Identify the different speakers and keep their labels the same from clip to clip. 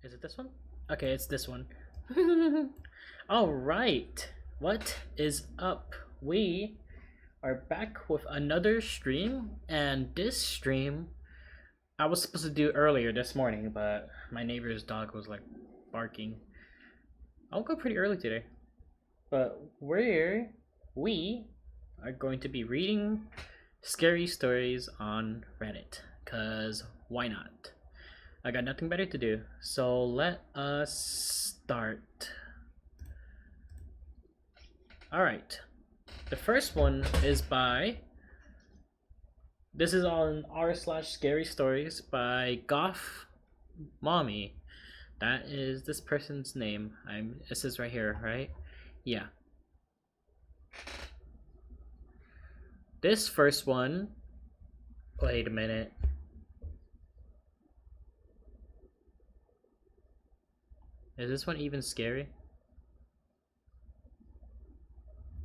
Speaker 1: Is it this one? Okay, it's this one. All right. What is up? We are back with another stream, and this stream I was supposed to do earlier this morning, but my neighbor's dog was like barking. I'll go pretty early today, but we are going to be reading scary stories on Reddit, cause why not? I got nothing better to do, so let us start. Alright, the first one is by. This is on r/scary stories by Goth Mommy. That is this person's name. It says right here, right? Yeah. This first one. Wait a minute. Is this one even scary?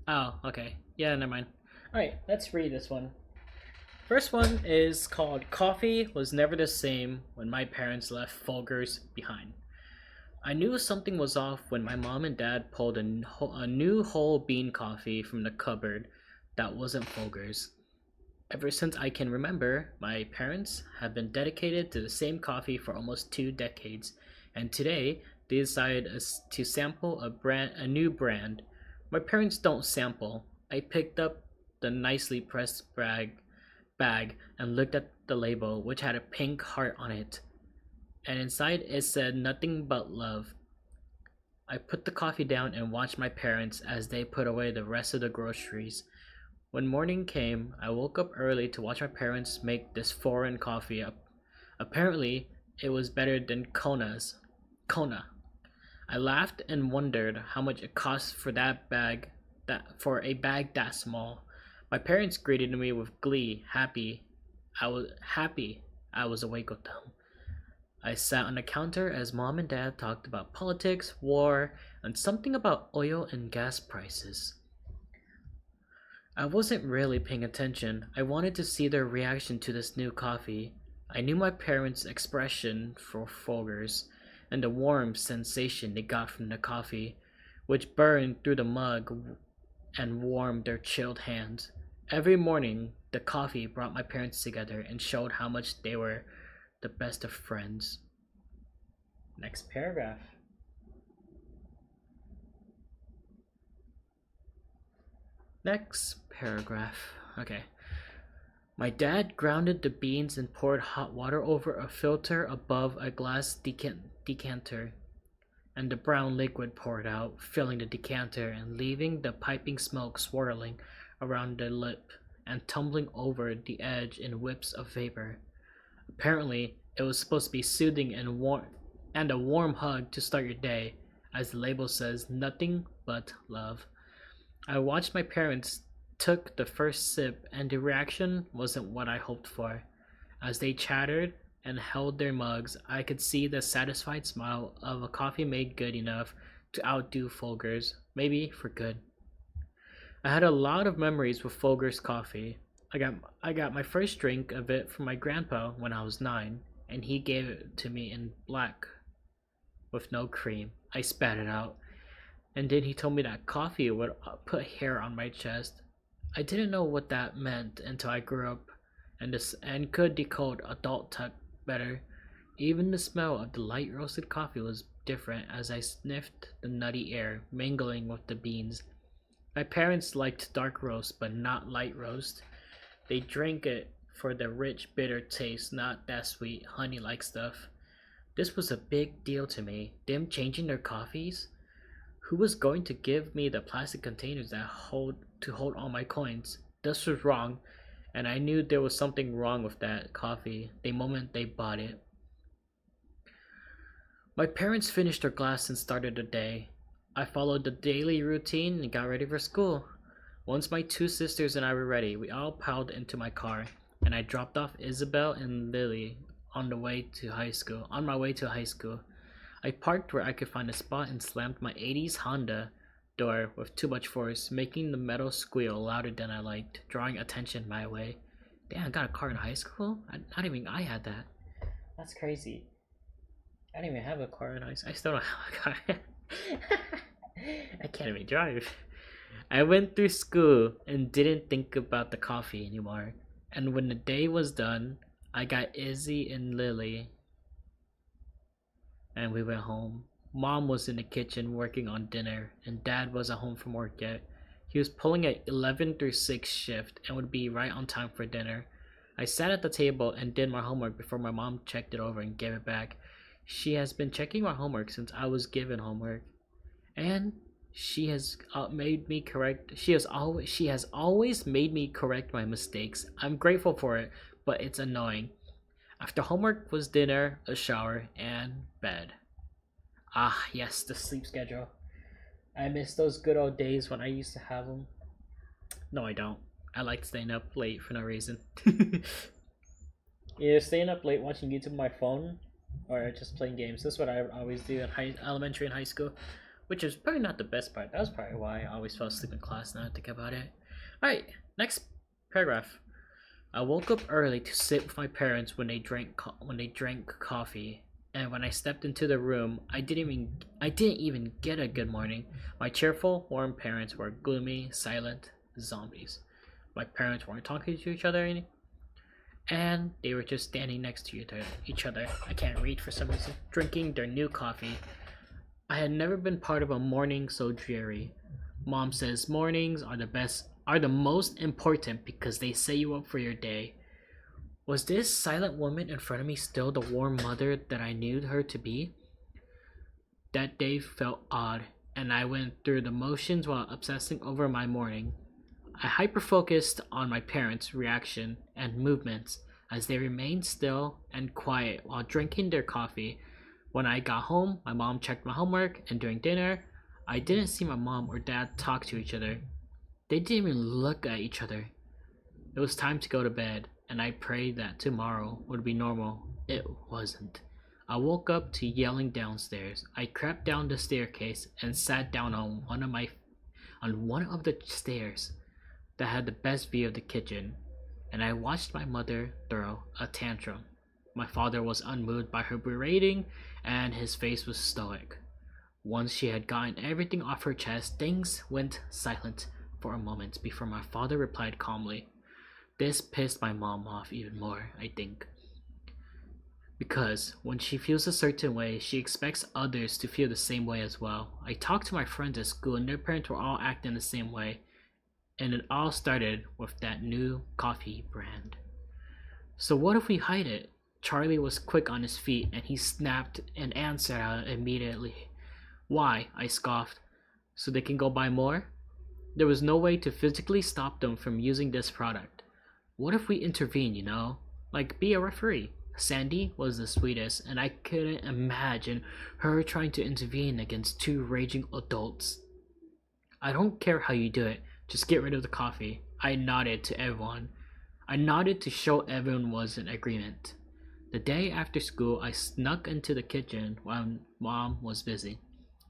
Speaker 1: Oh, okay. Yeah, never mind. Alright, let's read this one. First one is called Coffee Was Never the Same When My Parents Left Folgers Behind. I knew something was off when my mom and dad pulled a new whole bean coffee from the cupboard that wasn't Folgers. Ever since I can remember, my parents have been dedicated to the same coffee for almost 2 decades, and today they decided to sample a new brand. My parents don't sample. I picked up the nicely pressed bag and looked at the label, which had a pink heart on it, and inside it said nothing but love. I put the coffee down and watched my parents as they put away the rest of the groceries. When morning came, I woke up early to watch my parents make this foreign coffee up. Apparently, it was better than Kona. I laughed and wondered how much it cost for a bag that small. My parents greeted me with glee, happy I was awake with them. I sat on the counter as mom and dad talked about politics, war, and something about oil and gas prices. I wasn't really paying attention. I wanted to see their reaction to this new coffee. I knew my parents' expression for Folgers and the warm sensation they got from the coffee, which burned through the mug and warmed their chilled hands. Every morning, the coffee brought my parents together and showed how much they were the best of friends. Next paragraph. Next paragraph. Okay. My dad grounded the beans and poured hot water over a filter above a glass decanter, and the brown liquid poured out, filling the decanter and leaving the piping smoke swirling around the lip and tumbling over the edge in whips of vapor. Apparently, it was supposed to be soothing and a warm hug to start your day, as the label says, nothing but love. I watched my parents took the first sip, and the reaction wasn't what I hoped for. As they chattered and held their mugs, I could see the satisfied smile of a coffee made good enough to outdo Folgers, maybe for good. I had a lot of memories with Folgers coffee. I got my first drink of it from my grandpa when I was 9, and he gave it to me in black with no cream. I spat it out, and then he told me that coffee would put hair on my chest. I didn't know what that meant until I grew up and could decode adult talk better. Even the smell of the light roasted coffee was different as I sniffed the nutty air mingling with the beans. My parents liked dark roast but not light roast. They drank it for the rich bitter taste, not that sweet honey like stuff. This was a big deal to me. Them changing their coffees? Who was going to give me the plastic containers that hold all my coins? This was wrong, and I knew there was something wrong with that coffee the moment they bought it. My parents finished their glass and started the day. I followed the daily routine and got ready for school. Once my two sisters and I were ready, we all piled into my car, and I dropped off Isabel and Lily on my way to high school. I parked where I could find a spot and slammed my 80s Honda door with too much force, making the metal squeal louder than I liked, drawing attention my way. Damn, I got a car in high school? Not even I had that. That's crazy. I didn't even have a car in high school. I still don't have a car. I can't even drive. I went through school and didn't think about the coffee anymore. And when the day was done, I got Izzy and Lily and we went home. Mom was in the kitchen working on dinner, and Dad wasn't home from work yet. He was pulling a 11 through 6 shift and would be right on time for dinner. I sat at the table and did my homework before my mom checked it over and gave it back. She has been checking my homework since I was given homework, and she has made me correct. She has always made me correct my mistakes. I'm grateful for it, but it's annoying. After homework was dinner, a shower, and bed. Ah, yes, the sleep schedule. I miss those good old days when I used to have them. No, I don't. I like staying up late for no reason. Either staying up late watching YouTube on my phone or just playing games. That's what I always do in elementary and high school, which is probably not the best part. That was probably why I always fell asleep in class. Now I think about it. All right, next paragraph. I woke up early to sit with my parents when they drank coffee, and when I stepped into the room, I didn't even get a good morning. My cheerful, warm parents were gloomy, silent zombies. My parents weren't talking to each other, and they were just standing next to each other. I can't read for some reason. Drinking their new coffee. I had never been part of a morning so dreary. Mom says mornings are the most important because they set you up for your day. Was this silent woman in front of me still the warm mother that I knew her to be? That day felt odd, and I went through the motions while obsessing over my morning. I hyper-focused on my parents' reaction and movements as they remained still and quiet while drinking their coffee. When I got home, my mom checked my homework, and during dinner, I didn't see my mom or dad talk to each other. They didn't even look at each other. It was time to go to bed, and I prayed that tomorrow would be normal. It wasn't. I woke up to yelling downstairs. I crept down the staircase and sat down on one of the stairs that had the best view of the kitchen, and I watched my mother throw a tantrum. My father was unmoved by her berating, and his face was stoic. Once she had gotten everything off her chest, things went silent for a moment before my father replied calmly. This pissed my mom off even more, I think. Because when she feels a certain way, she expects others to feel the same way as well. I talked to my friends at school, and their parents were all acting the same way. And it all started with that new coffee brand. So what if we hide it? Charlie was quick on his feet, and he snapped an answer out immediately. Why? I scoffed. So they can go buy more? There was no way to physically stop them from using this product. What if we intervene, Like be a referee? Sandy was the sweetest, and I couldn't imagine her trying to intervene against two raging adults. I don't care how you do it, just get rid of the coffee. I nodded to everyone. I nodded to show everyone was in agreement. The day after school, I snuck into the kitchen while Mom was busy,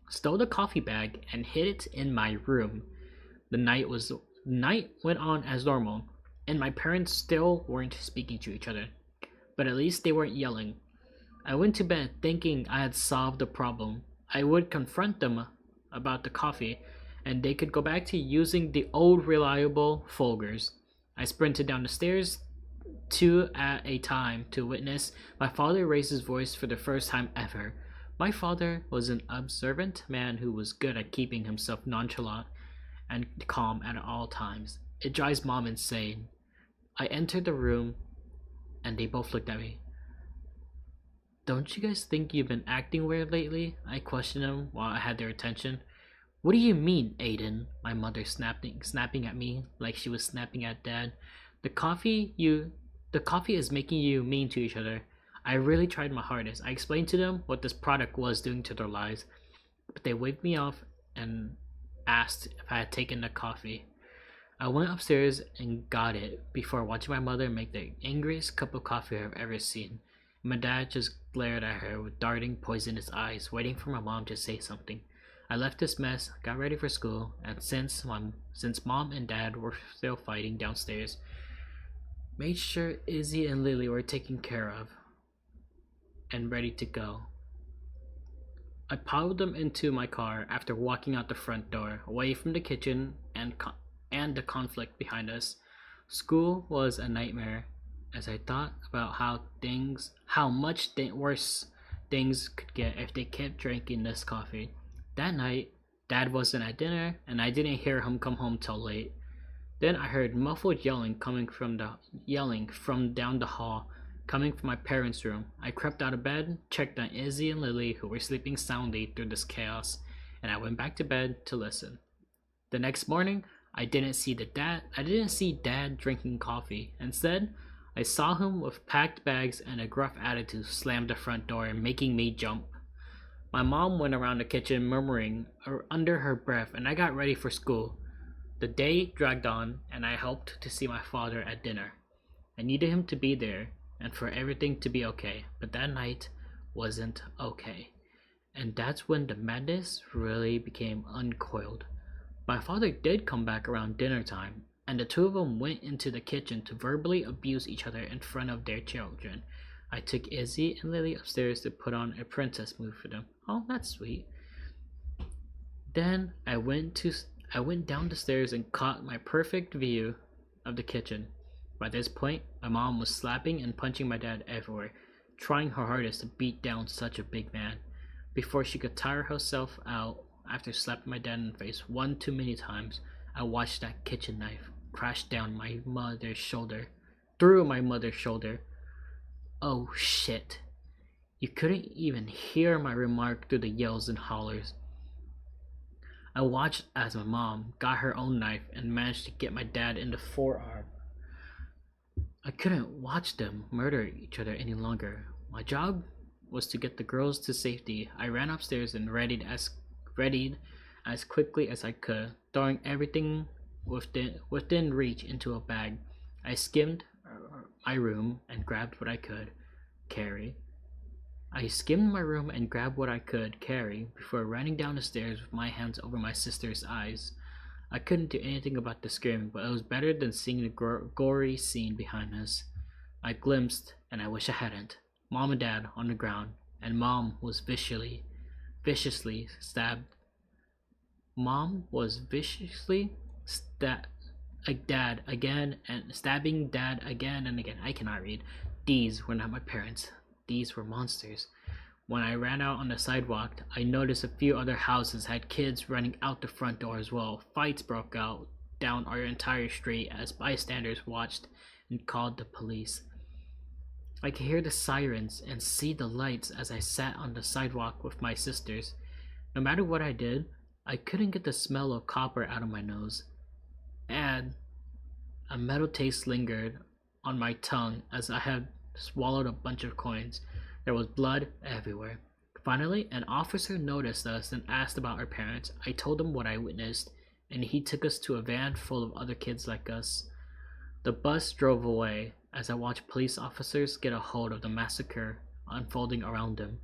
Speaker 1: stole the coffee bag, and hid it in my room. The night went on as normal, and my parents still weren't speaking to each other, but at least they weren't yelling. I went to bed thinking I had solved the problem. I would confront them about the coffee, and they could go back to using the old reliable Folgers. I sprinted down the stairs, two at a time, to witness my father raise his voice for the first time ever. My father was an observant man who was good at keeping himself nonchalant and calm at all times. It drives Mom insane. I entered the room, and they both looked at me. Don't you guys think you've been acting weird lately? I questioned them while I had their attention. What do you mean, Aiden? My mother snapping at me like she was snapping at Dad. The coffee is making you mean to each other. I really tried my hardest. I explained to them what this product was doing to their lives, but they waved me off and asked if I had taken the coffee. I went upstairs and got it before watching my mother make the angriest cup of coffee I've ever seen. My dad just glared at her with darting poisonous eyes, waiting for my mom to say something. I left this mess, got ready for school, and since Mom and Dad were still fighting downstairs, made sure Izzy and Lily were taken care of and ready to go. I piled them into my car after walking out the front door, away from the kitchen and the conflict behind us. School was a nightmare as I thought about how much worse things could get if they kept drinking this coffee. That night, Dad wasn't at dinner, and I didn't hear him come home till late. Then I heard muffled yelling from down the hall, coming from my parents' room. I crept out of bed, checked on Izzy and Lily, who were sleeping soundly through this chaos, and I went back to bed to listen. The next morning, I didn't see Dad drinking coffee. Instead, I saw him with packed bags and a gruff attitude slam the front door, making me jump. My mom went around the kitchen murmuring under her breath, and I got ready for school. The day dragged on, and I hoped to see my father at dinner. I needed him to be there, and for everything to be okay, but that night wasn't okay. And that's when the madness really became uncoiled. My father did come back around dinner time, and the two of them went into the kitchen to verbally abuse each other in front of their children. I took Izzy and Lily upstairs to put on a princess move for them. Oh, that's sweet. Then I went down the stairs and caught my perfect view of the kitchen. By this point, my mom was slapping and punching my dad everywhere, trying her hardest to beat down such a big man. Before she could tire herself out after slapping my dad in the face one too many times, I watched that kitchen knife crash down through my mother's shoulder. Oh shit. You couldn't even hear my remark through the yells and hollers. I watched as my mom got her own knife and managed to get my dad in the forearm. I couldn't watch them murder each other any longer. My job was to get the girls to safety. I ran upstairs and readied as quickly as I could, throwing everything within reach into a bag. I skimmed my room and grabbed what I could carry. Before running down the stairs with my hands over my sister's eyes. I couldn't do anything about the screaming, but it was better than seeing the gory scene behind us. I glimpsed, and I wish I hadn't, Mom and Dad on the ground, and Mom was viciously stabbed. Mom was viciously Dad again and stabbing Dad again and again. I cannot read. These were not my parents. These were monsters. When I ran out on the sidewalk, I noticed a few other houses had kids running out the front door as well. Fights broke out down our entire street as bystanders watched and called the police. I could hear the sirens and see the lights as I sat on the sidewalk with my sisters. No matter what I did, I couldn't get the smell of copper out of my nose. And a metal taste lingered on my tongue as I had swallowed a bunch of coins. There was blood everywhere. Finally, an officer noticed us and asked about our parents. I told him what I witnessed, and he took us to a van full of other kids like us. The bus drove away as I watched police officers get a hold of the massacre unfolding around them.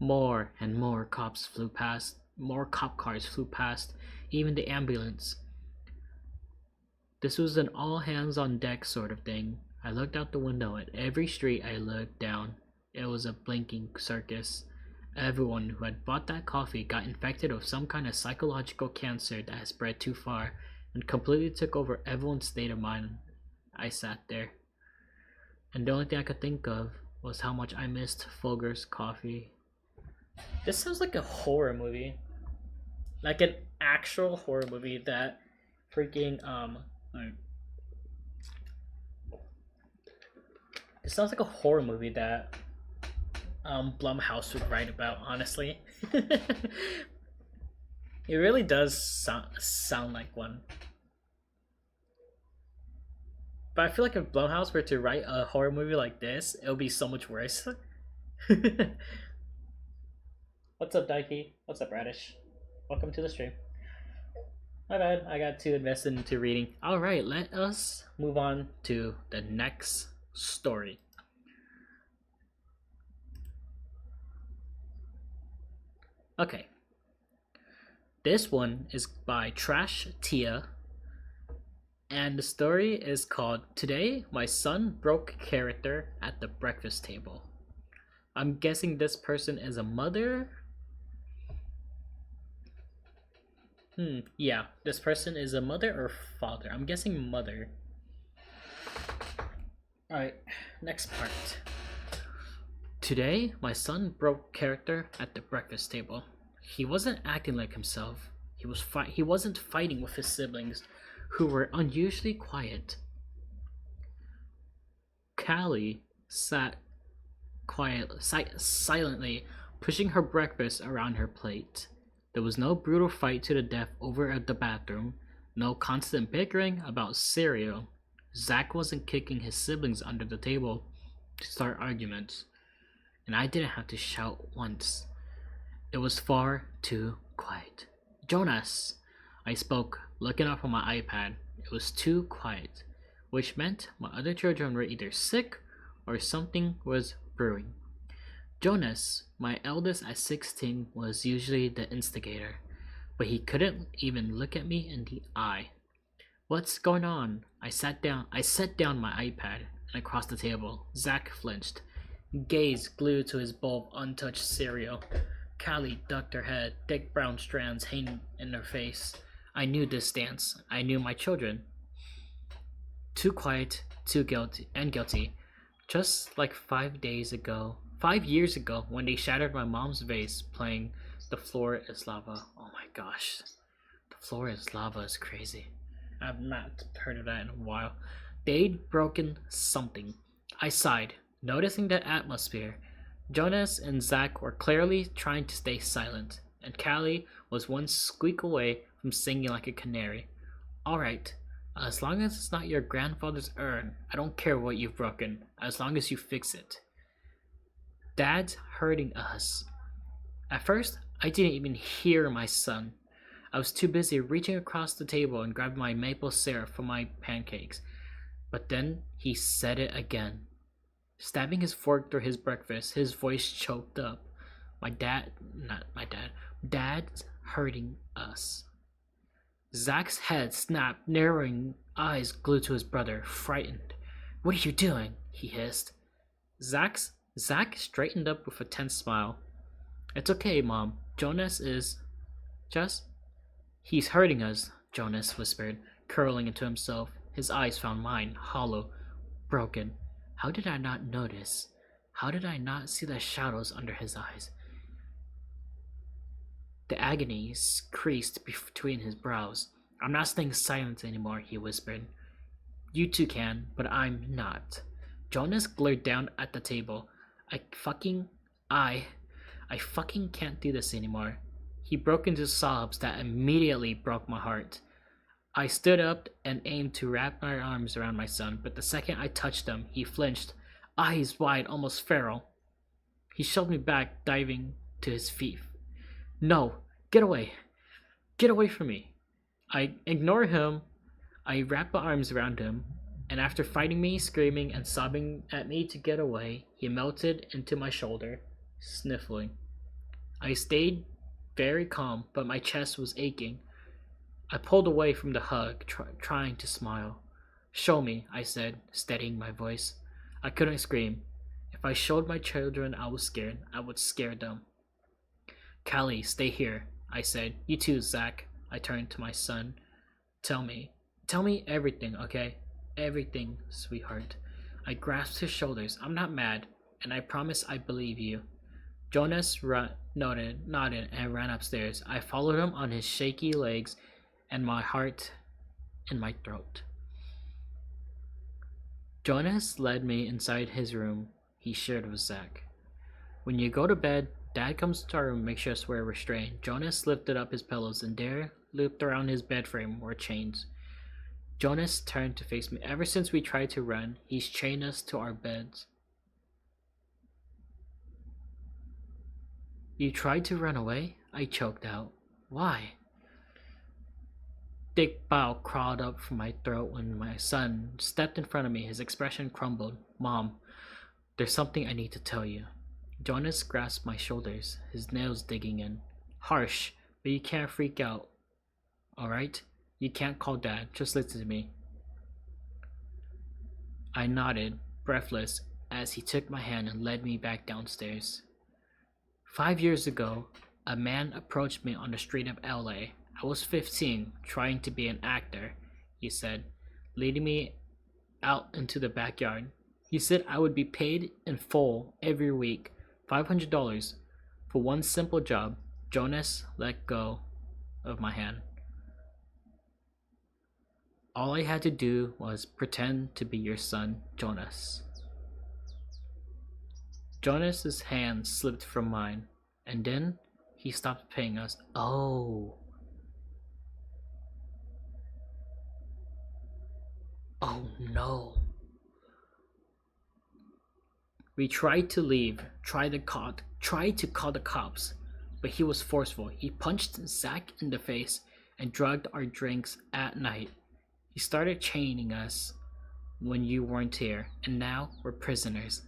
Speaker 1: More and more cops flew past. More cop cars flew past, even the ambulance. This was an all-hands-on-deck sort of thing. I looked out the window. At every street I looked down, it was a blinking circus. Everyone who had bought that coffee got infected with some kind of psychological cancer that had spread too far and completely took over everyone's state of mind. I sat there, and the only thing I could think of was how much I missed Folger's coffee. This sounds like a horror movie. Like an actual horror movie that freaking it sounds like a horror movie that Blumhouse would write about, honestly. It really does sound like one. But I feel like if Blumhouse were to write a horror movie like this, it would be so much worse. What's up, Daiki? What's up, Radish? Welcome to the stream. My bad, I got too invested into reading. Alright, let us move on to the next story. Okay. This one is by Trash Tia, and the story is called Today My Son Broke Character at the Breakfast Table. I'm guessing this person is a mother. Yeah, this person is a mother or father. I'm guessing mother. Alright, next part. Today, my son broke character at the breakfast table. He wasn't acting like himself. He wasn't fighting with his siblings, who were unusually quiet. Callie sat silently, pushing her breakfast around her plate. There was no brutal fight to the death over at the bathroom, no constant bickering about cereal. Zach wasn't kicking his siblings under the table to start arguments, and I didn't have to shout once. It was far too quiet. Jonas! I spoke, looking up on my iPad. It was too quiet, which meant my other children were either sick or something was brewing. Jonas, my eldest at 16, was usually the instigator, but he couldn't even look at me in the eye. What's going on? I set down my iPad and across the table. Zach flinched, gaze glued to his bowl of untouched cereal. Callie ducked her head, thick brown strands hanging in her face. I knew this dance. I knew my children. Too quiet, too guilty. Just like 5 years ago, when they shattered my mom's vase playing The Floor is Lava. Oh my gosh. The Floor is Lava is crazy. I've not heard of that in a while. They'd broken something. I sighed, noticing the atmosphere. Jonas and Zach were clearly trying to stay silent, and Callie was one squeak away from singing like a canary. Alright, as long as it's not your grandfather's urn, I don't care what you've broken, as long as you fix it. Dad's hurting us. At first, I didn't even hear my son. I was too busy reaching across the table and grabbing my maple syrup for my pancakes. But then he said it again. Stabbing his fork through his breakfast, his voice choked up. Dad's hurting us. Zach's head snapped, narrowing, eyes glued to his brother, frightened. What are you doing? He hissed. Zach straightened up with a tense smile. It's okay, Mom. Jonas is... He's hurting us, Jonas whispered, curling into himself. His eyes found mine, hollow, broken. How did I not notice? How did I not see the shadows under his eyes? The agony creased between his brows. I'm not staying silent anymore, he whispered. You two can, but I'm not. Jonas glared down at the table. I fucking can't do this anymore. He broke into sobs that immediately broke my heart. I stood up and aimed to wrap my arms around my son, but the second I touched him, he flinched, eyes wide, almost feral. He shoved me back, diving to his feet. No, get away. Get away from me. I ignored him. I wrapped my arms around him, and after fighting me, screaming, and sobbing at me to get away, he melted into my shoulder, sniffling. I stayed very calm, but my chest was aching. I pulled away from the hug, trying to smile. Show me, I said, steadying my voice. I couldn't scream. If I showed my children I was scared, I would scare them. Callie, stay here, I said. You too, Zach. I turned to my son. Tell me everything, okay? Everything, sweetheart. I grasped his shoulders. I'm not mad, and I promise I believe you. Jonas nodded, and ran upstairs. I followed him on his shaky legs, and my heart in my throat. Jonas led me inside his room he shared with Zach. When you go to bed, Dad comes to our room and makes sure we're restrained. Jonas lifted up his pillows, and there, looped around his bed frame, were chains. Jonas turned to face me. Ever since we tried to run, he's chained us to our beds. You tried to run away? I choked out. Why? Thick bile crawled up from my throat when my son stepped in front of me. His expression crumbled. Mom, there's something I need to tell you. Jonas grasped my shoulders, his nails digging in. Harsh, but you can't freak out. Alright? You can't call Dad. Just listen to me. I nodded, breathless, as he took my hand and led me back downstairs. 5 years ago, a man approached me on the street of LA. I I was 15, trying to be an actor, he said, leading me out into the backyard. He said I would be paid in full every week, $500 for one simple job. Jonas let go of my hand. All I had to do was pretend to be your son, Jonas. Jonas's hand slipped from mine, and then he stopped paying us. Oh. Oh no. We tried to leave, tried to call the cops, but he was forceful. He punched Zach in the face and drugged our drinks at night. He started chaining us when you weren't here, and now we're prisoners.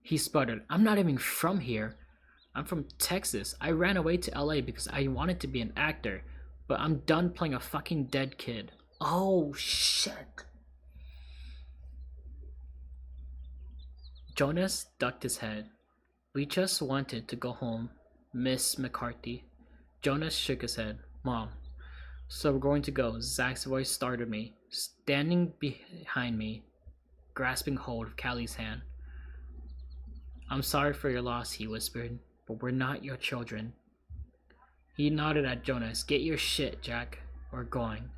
Speaker 1: He sputtered, I'm not even from here. I'm from Texas. I ran away to LA because I wanted to be an actor, but I'm done playing a fucking dead kid. Oh shit. Jonas ducked his head. We just wanted to go home, Miss McCarthy. Jonas shook his head. Mom, so we're going to go. Zach's voice startled me, standing behind me, grasping hold of Callie's hand. I'm sorry for your loss, he whispered, but we're not your children. He nodded at Jonas. Get your shit, Jack. We're going.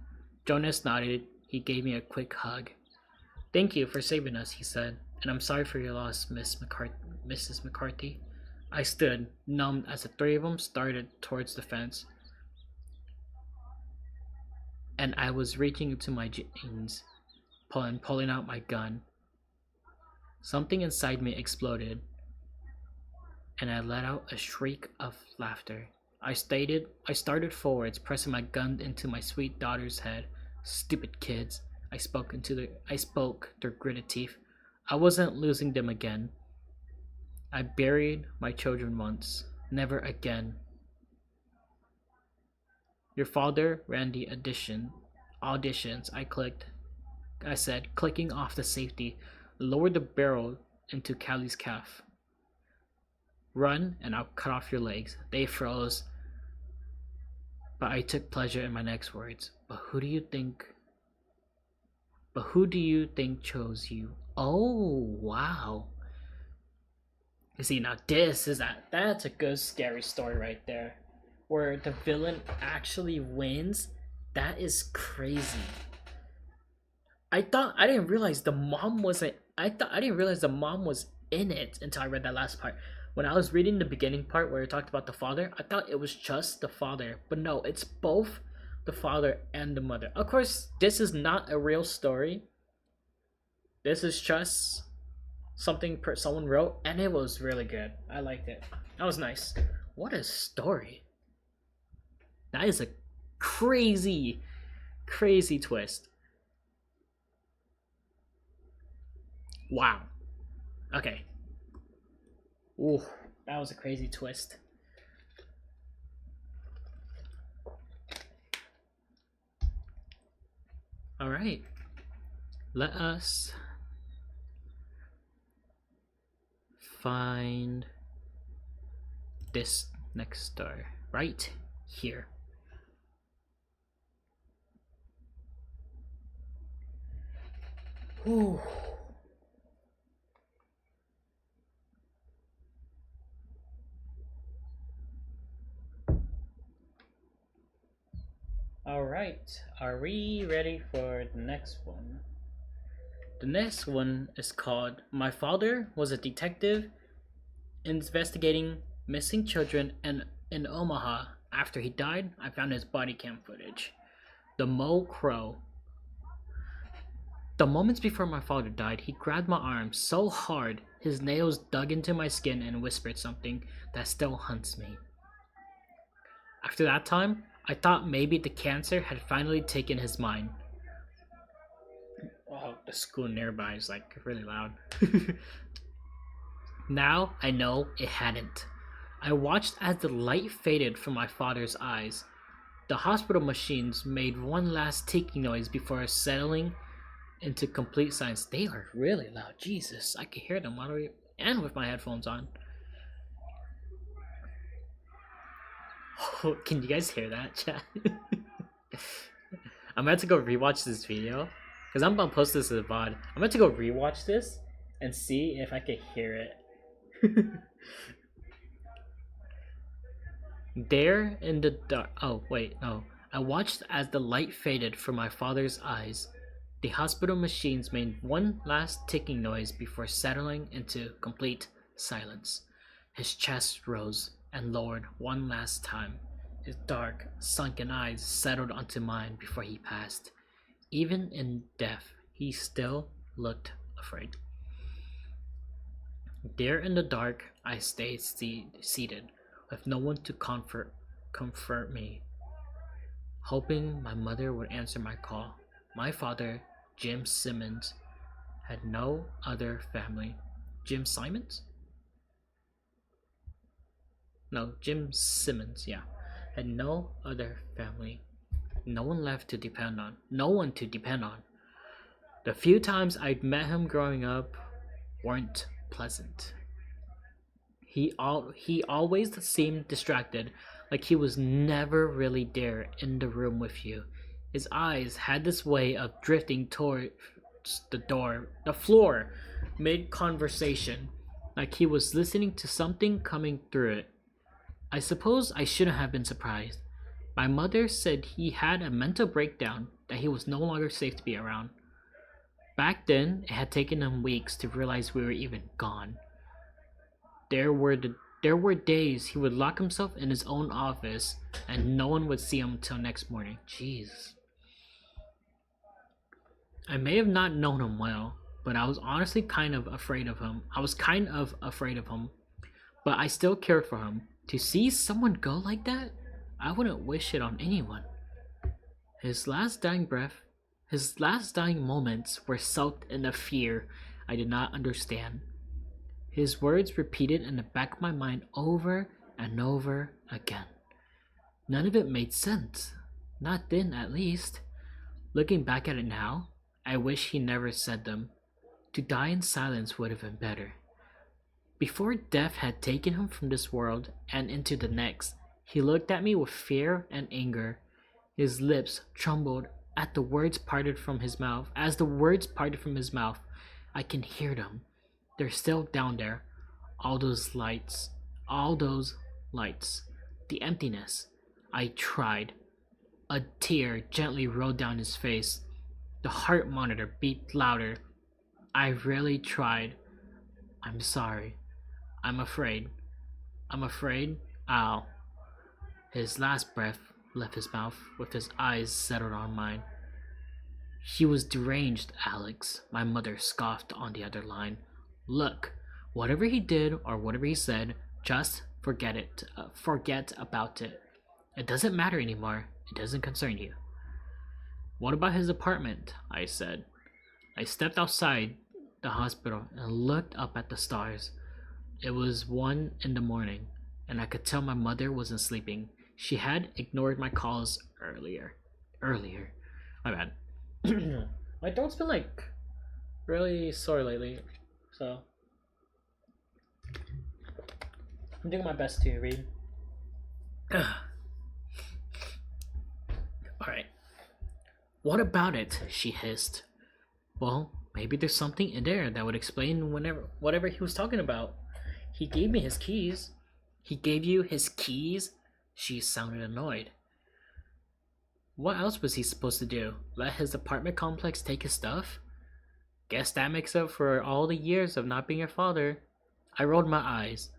Speaker 1: Jonas nodded. He gave me a quick hug. Thank you for saving us, he said, and I'm sorry for your loss, Mrs. McCarthy. I stood, numbed, as the three of them started towards the fence, and I was reaching into my jeans, pulling out my gun. Something inside me exploded, and I let out a shriek of laughter. I started forwards, pressing my gun into my sweet daughter's head. Stupid kids, I spoke through gritted teeth. I wasn't losing them again. I buried my children once, never again. Your father ran the auditions. I said, clicking off the safety, lowered the barrel into Callie's calf. Run and I'll cut off your legs. They froze, but I took pleasure in my next words. But who do you think chose you? Oh, wow. You see, now that's a good scary story right there. Where the villain actually wins. That is crazy. I didn't realize the mom was in it until I read that last part. When I was reading the beginning part where it talked about the father, I thought it was just the father. But no, it's both the father and the mother. Of course, this is not a real story. This is just something someone wrote, and it was really good. I liked it. That was nice. What a story. That is a crazy, crazy twist. Wow. Okay. Ooh, that was a crazy twist. All right. Let us find this next star right here. Ooh. Alright, are we ready for the next one? The next one is called My Father Was a Detective Investigating Missing Children in Omaha. After he died, I found his body cam footage. The Mo Crow. The moments before my father died, he grabbed my arm so hard, his nails dug into my skin and whispered something that still haunts me. After that time, I thought maybe the cancer had finally taken his mind. Oh, the school nearby is like really loud. Now I know it hadn't. I watched as the light faded from my father's eyes. The hospital machines made one last ticking noise before settling into complete silence. They are really loud. Jesus, I can hear them and with my headphones on. Oh, can you guys hear that, chat? I'm about to go rewatch this video because I'm gonna post this as a VOD. I'm about to go rewatch this and see if I can hear it. There in the dark. Oh, wait, no. I watched as the light faded from my father's eyes. The hospital machines made one last ticking noise before settling into complete silence. His chest rose and lowered one last time. His dark, sunken eyes settled onto mine before he passed. Even in death, he still looked afraid. There in the dark, I stayed seated, with no one to comfort me, hoping my mother would answer my call. My father, Jim Simmons, had no other family. Jim Simons? No, Jim Simmons, yeah. Had no other family. No one left to depend on. No one to depend on. The few times I'd met him growing up weren't pleasant. He always seemed distracted, like he was never really there in the room with you. His eyes had this way of drifting towards the floor, mid-conversation, like he was listening to something coming through it. I suppose I shouldn't have been surprised. My mother said he had a mental breakdown, that he was no longer safe to be around. Back then, it had taken him weeks to realize we were even gone. There were days he would lock himself in his own office and no one would see him until next morning. Jeez. I may have not known him well, but I was honestly kind of afraid of him. But I still cared for him. To see someone go like that, I wouldn't wish it on anyone. His last dying moments were soaked in a fear I did not understand. His words repeated in the back of my mind over and over again. None of it made sense. Not then, at least. Looking back at it now, I wish he never said them. To die in silence would have been better. Before death had taken him from this world and into the next, he looked at me with fear and anger. His lips trembled as the words parted from his mouth. I can hear them. They're still down there. All those lights. The emptiness. I tried. A tear gently rolled down his face. The heart monitor beeped louder. I really tried. I'm sorry. I'm afraid. Ow. His last breath left his mouth with his eyes settled on mine. He was deranged, Alex, my mother scoffed on the other line. Look, whatever he did or whatever he said, just forget it. Forget about it. It doesn't matter anymore. It doesn't concern you. What about his apartment? I said. I stepped outside the hospital and looked up at the stars. It was 1 a.m, and I could tell my mother wasn't sleeping. She had ignored my calls earlier. My bad. My throat's been like really sore lately, so I'm doing my best to read. Alright. What about it? She hissed. Well, maybe there's something in there that would explain whatever he was talking about. He gave me his keys. He gave you his keys? She sounded annoyed. What else was he supposed to do? Let his apartment complex take his stuff? Guess that makes up for all the years of not being your father. I rolled my eyes.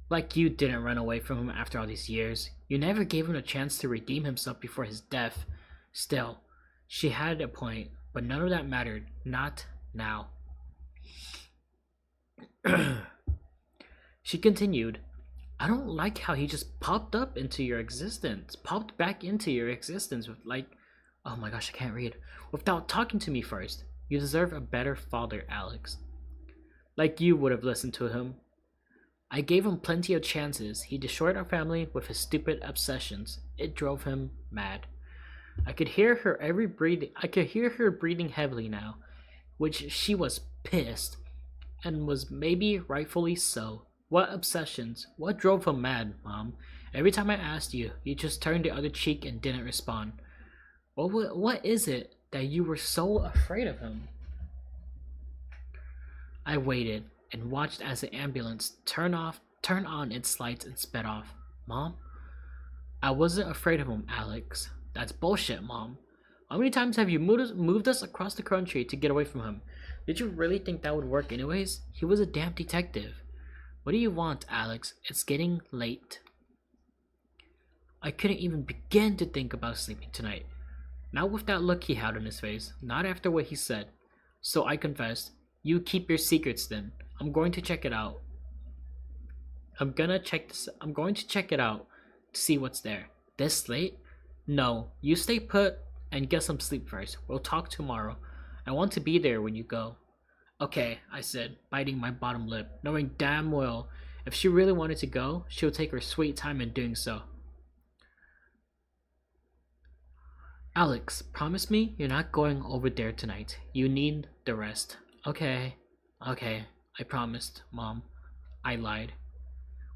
Speaker 1: Like you didn't run away from him after all these years. You never gave him a chance to redeem himself before his death. Still, she had a point, but none of that mattered. Not now. She continued. I don't like how he just popped back into your existence with oh my gosh, I can't read. Without talking to me first. You deserve a better father, Alex. Like you would have listened to him. I gave him plenty of chances. He destroyed our family with his stupid obsessions. It drove him mad. I could hear her breathing heavily now, which she was pissed, and was maybe rightfully so. What obsessions? What drove him mad, Mom? Every time I asked you, you just turned the other cheek and didn't respond. What is it that you were so afraid of him? I waited and watched as the ambulance turned on its lights and sped off. Mom? I wasn't afraid of him, Alex. That's bullshit, Mom. How many times have you moved us across the country to get away from him? Did you really think that would work anyways? He was a damn detective. What do you want, Alex? It's getting late. I couldn't even begin to think about sleeping tonight. Not with that look he had on his face, not after what he said. So I confessed, you keep your secrets then. I'm going to check it out. I'm going to check it out to see what's there. This late? No, you stay put and get some sleep first. We'll talk tomorrow. I want to be there when you go. Okay, I said, biting my bottom lip, knowing damn well if she really wanted to go, she'll take her sweet time in doing so. Alex, promise me you're not going over there tonight. You need the rest. Okay, I promised, Mom. I lied.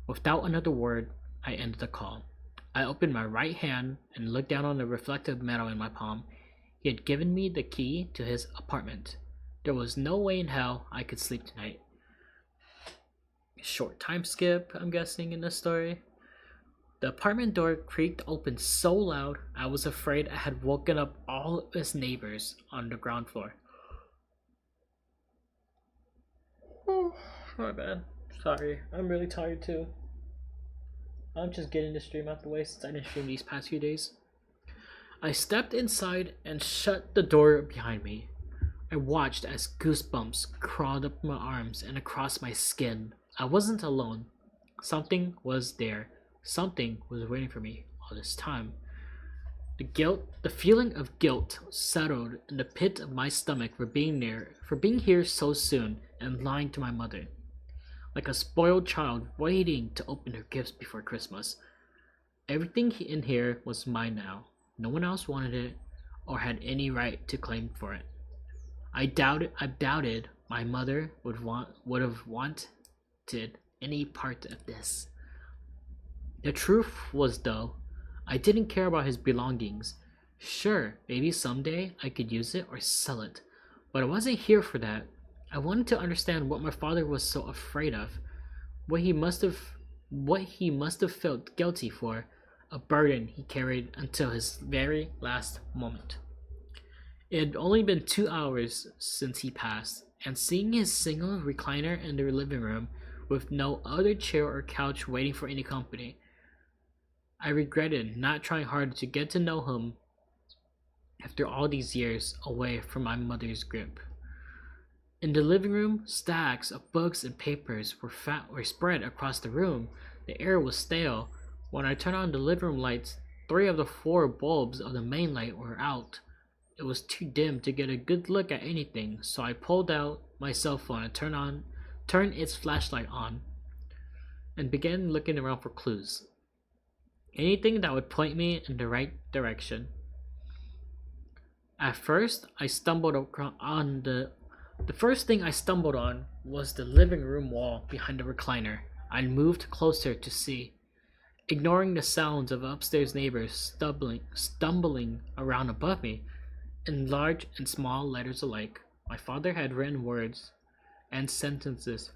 Speaker 1: Without another word, I ended the call. I opened my right hand and looked down on the reflective metal in my palm. He had given me the key to his apartment. There was no way in hell I could sleep tonight. Short time skip, I'm guessing, in the story. The apartment door creaked open so loud I was afraid I had woken up all of his neighbors on the ground floor. Oh, my bad. Sorry, I'm really tired too. I'm just getting the stream out the way since I didn't stream these past few days. I stepped inside and shut the door behind me. I watched as goosebumps crawled up my arms and across my skin. I wasn't alone. Something was there. Something was waiting for me all this time. The feeling of guilt settled in the pit of my stomach for being here so soon and lying to my mother. Like a spoiled child waiting to open her gifts before Christmas. Everything in here was mine now. No one else wanted it or had any right to claim for it. I doubted my mother would have wanted any part of this. The truth was, though, I didn't care about his belongings. Sure, maybe someday I could use it or sell it, but I wasn't here for that. I wanted to understand what my father was so afraid of, what he must have felt guilty for, a burden he carried until his very last moment. It had only been 2 hours since he passed, and seeing his single recliner in the living room with no other chair or couch waiting for any company, I regretted not trying harder to get to know him after all these years away from my mother's grip. In the living room, stacks of books and papers were spread across the room. The air was stale. When I turned on the living room lights, 3 of the 4 bulbs of the main light were out. It was too dim to get a good look at anything, so I pulled out my cell phone and turned its flashlight on, and began looking around for clues. Anything that would point me in the right direction. At first, I stumbled on the first thing I stumbled on was the living room wall behind the recliner. I moved closer to see, ignoring the sounds of upstairs neighbors stumbling around above me. In large and small letters alike, my father had written words and sentences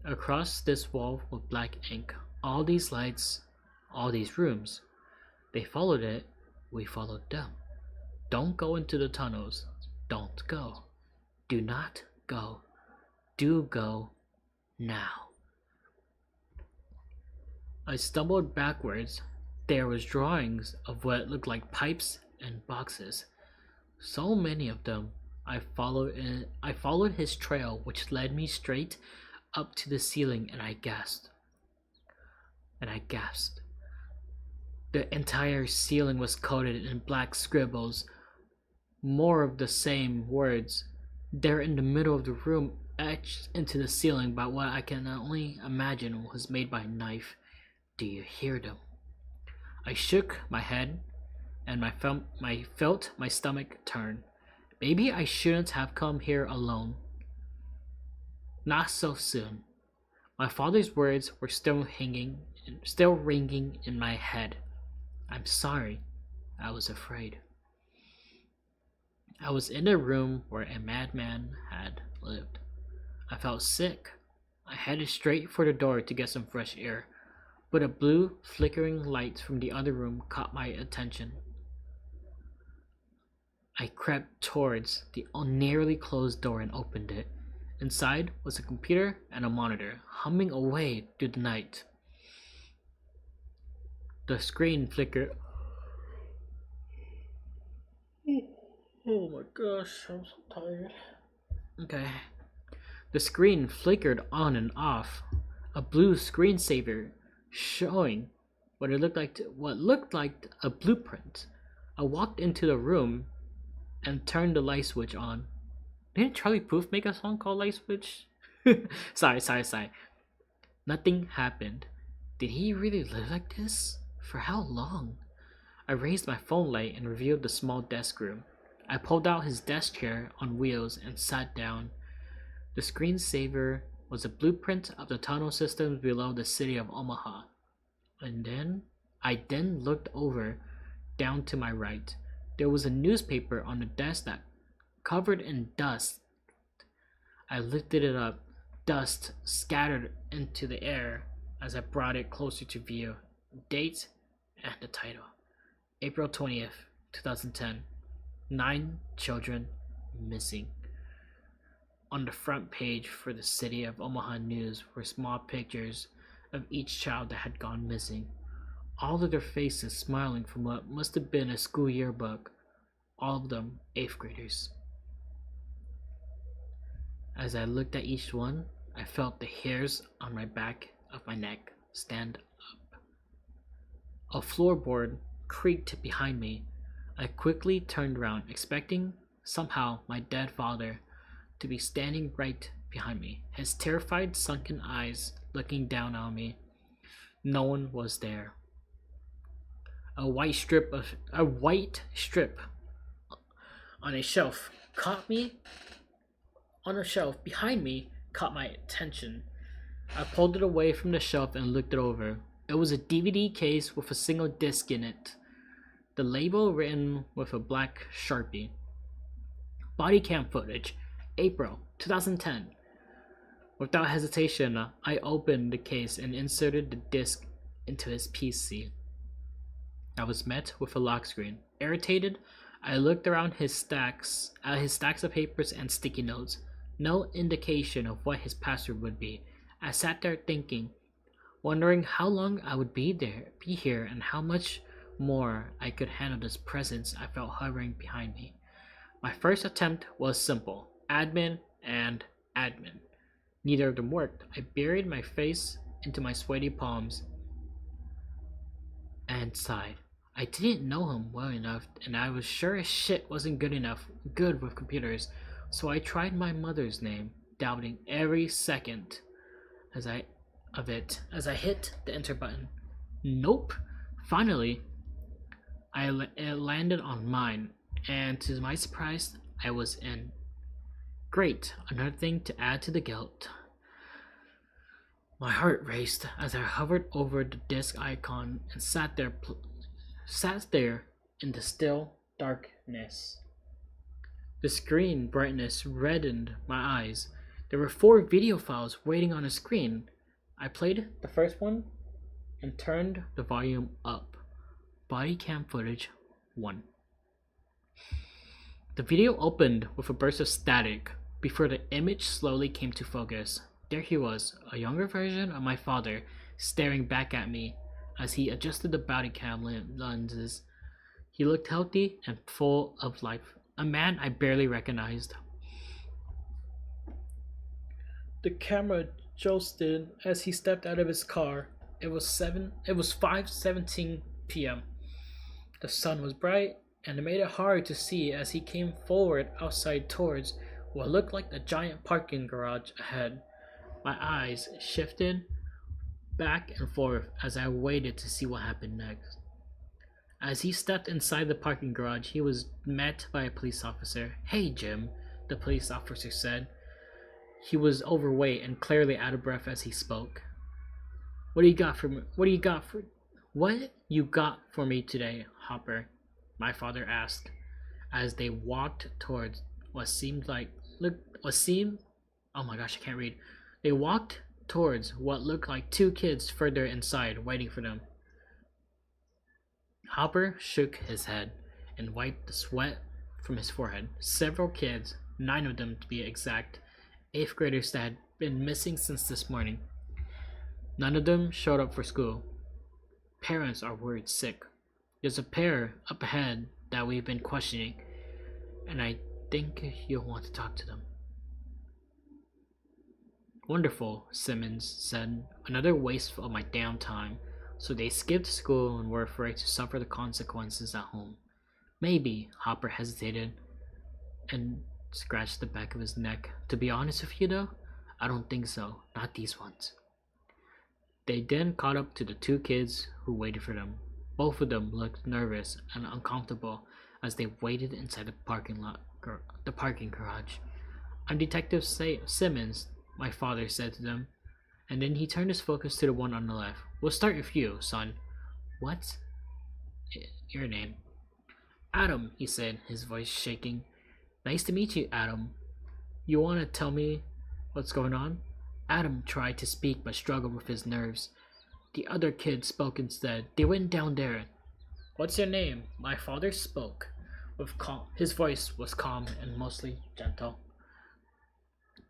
Speaker 1: across this wall with black ink. All these lights, all these rooms. They followed it, we followed them. Don't go into the tunnels. Don't go. Do not go. Do go now. I stumbled backwards. There was drawings of what looked like pipes and boxes. So many of them. I followed his trail, which led me straight up to the ceiling, and I gasped. The entire ceiling was coated in black scribbles. More of the same words. There in the middle of the room, etched into the ceiling by what I can only imagine was made by a knife. Do you hear them? I shook my head, and I felt my stomach turn. Maybe I shouldn't have come here alone. Not so soon. My father's words were still ringing in my head. I'm sorry. I was afraid. I was in a room where a madman had lived. I felt sick. I headed straight for the door to get some fresh air, but a blue, flickering light from the other room caught my attention. I crept towards the nearly closed door and opened it. Inside was a computer and a monitor, humming away through the night. The screen flickered. Oh my gosh, I'm so tired. Okay. The screen flickered on and off, a blue screensaver showing what looked like a blueprint. I walked into the room and turned the light switch on. Didn't Charlie Puth make a song called Light Switch? Sorry. Nothing happened. Did he really live like this? For how long? I raised my phone light and revealed the small desk room. I pulled out his desk chair on wheels and sat down. The screensaver was a blueprint of the tunnel systems below the city of Omaha. I then looked over, down to my right. There was a newspaper on the desk that covered in dust. I lifted it up. Dust scattered into the air as I brought it closer to view. Date and the title. April 20th, 2010. 9 children missing. On the front page for the City of Omaha News were small pictures of each child that had gone missing. All of their faces smiling from what must have been a school yearbook. All of them 8th graders. As I looked at each one, I felt the hairs on my back of my neck stand up. A floorboard creaked behind me. I quickly turned around, expecting somehow my dead father to be standing right behind me, his terrified, sunken eyes looking down on me. No one was there. A white strip on a shelf behind me caught my attention. I pulled it away from the shelf and looked it over. It was a DVD case with a single disc in it. The label written with a black Sharpie. Body cam footage, April 2010. Without hesitation, I opened the case and inserted the disc into his PC. I was met with a lock screen. Irritated, I looked around his stacks of papers and sticky notes. No indication of what his password would be. I sat there thinking, wondering how long I would be here, and how much more I could handle this presence I felt hovering behind me. My first attempt was simple: admin and admin. Neither of them worked. I buried my face into my sweaty palms and sighed. I didn't know him well enough, and I was sure as shit wasn't good with computers, so I tried my mother's name, doubting every second as I hit the enter button. Nope. Finally, it landed on mine, and to my surprise, I was in. Great, another thing to add to the guilt. My heart raced as I hovered over the disk icon and sat there in the still darkness. The screen brightness reddened my eyes. There were 4 video files waiting on the screen. I played the first one and turned the volume up. Body cam footage 1. The video opened with a burst of static before the image slowly came to focus. There he was, a younger version of my father, staring back at me as he adjusted the body cam lenses. He looked healthy and full of life, a man I barely recognized. The camera jolted as he stepped out of his car. It was 5:17 p.m. The sun was bright, and it made it hard to see as he came forward outside towards what looked like a giant parking garage ahead. My eyes shifted back and forth as I waited to see what happened next. As he stepped inside the parking garage, he was met by a police officer. "Hey, Jim," the police officer said. He was overweight and clearly out of breath as he spoke. What you got for me today, Hopper?" My father asked as they walked towards what seemed like look what seemed oh my gosh, I can't read. They walked towards what looked like two kids further inside waiting for them. Hopper shook his head and wiped the sweat from his forehead. Several kids, 9 of them to be exact, 8th graders that had been missing since this morning. None of them showed up for school. Parents are worried sick. There's a pair up ahead that we've been questioning, and I think you'll want to talk to them. Wonderful, Simmons said. Another waste of my damn time. So they skipped school and were afraid to suffer the consequences at home. Maybe, Hopper hesitated and scratched the back of his neck. To be honest with you though, I don't think so. Not these ones. They then caught up to the two kids who waited for them. Both of them looked nervous and uncomfortable as they waited inside the parking garage. I'm Detective Simmons, my father said to them, and then he turned his focus to the one on the left. We'll start with you, son. What's your name? Adam, he said, his voice shaking. Nice to meet you, Adam. You want to tell me what's going on? Adam tried to speak but struggled with his nerves. The other kid spoke instead. They went down there. What's your name? My father spoke with calm. His voice was calm and mostly gentle.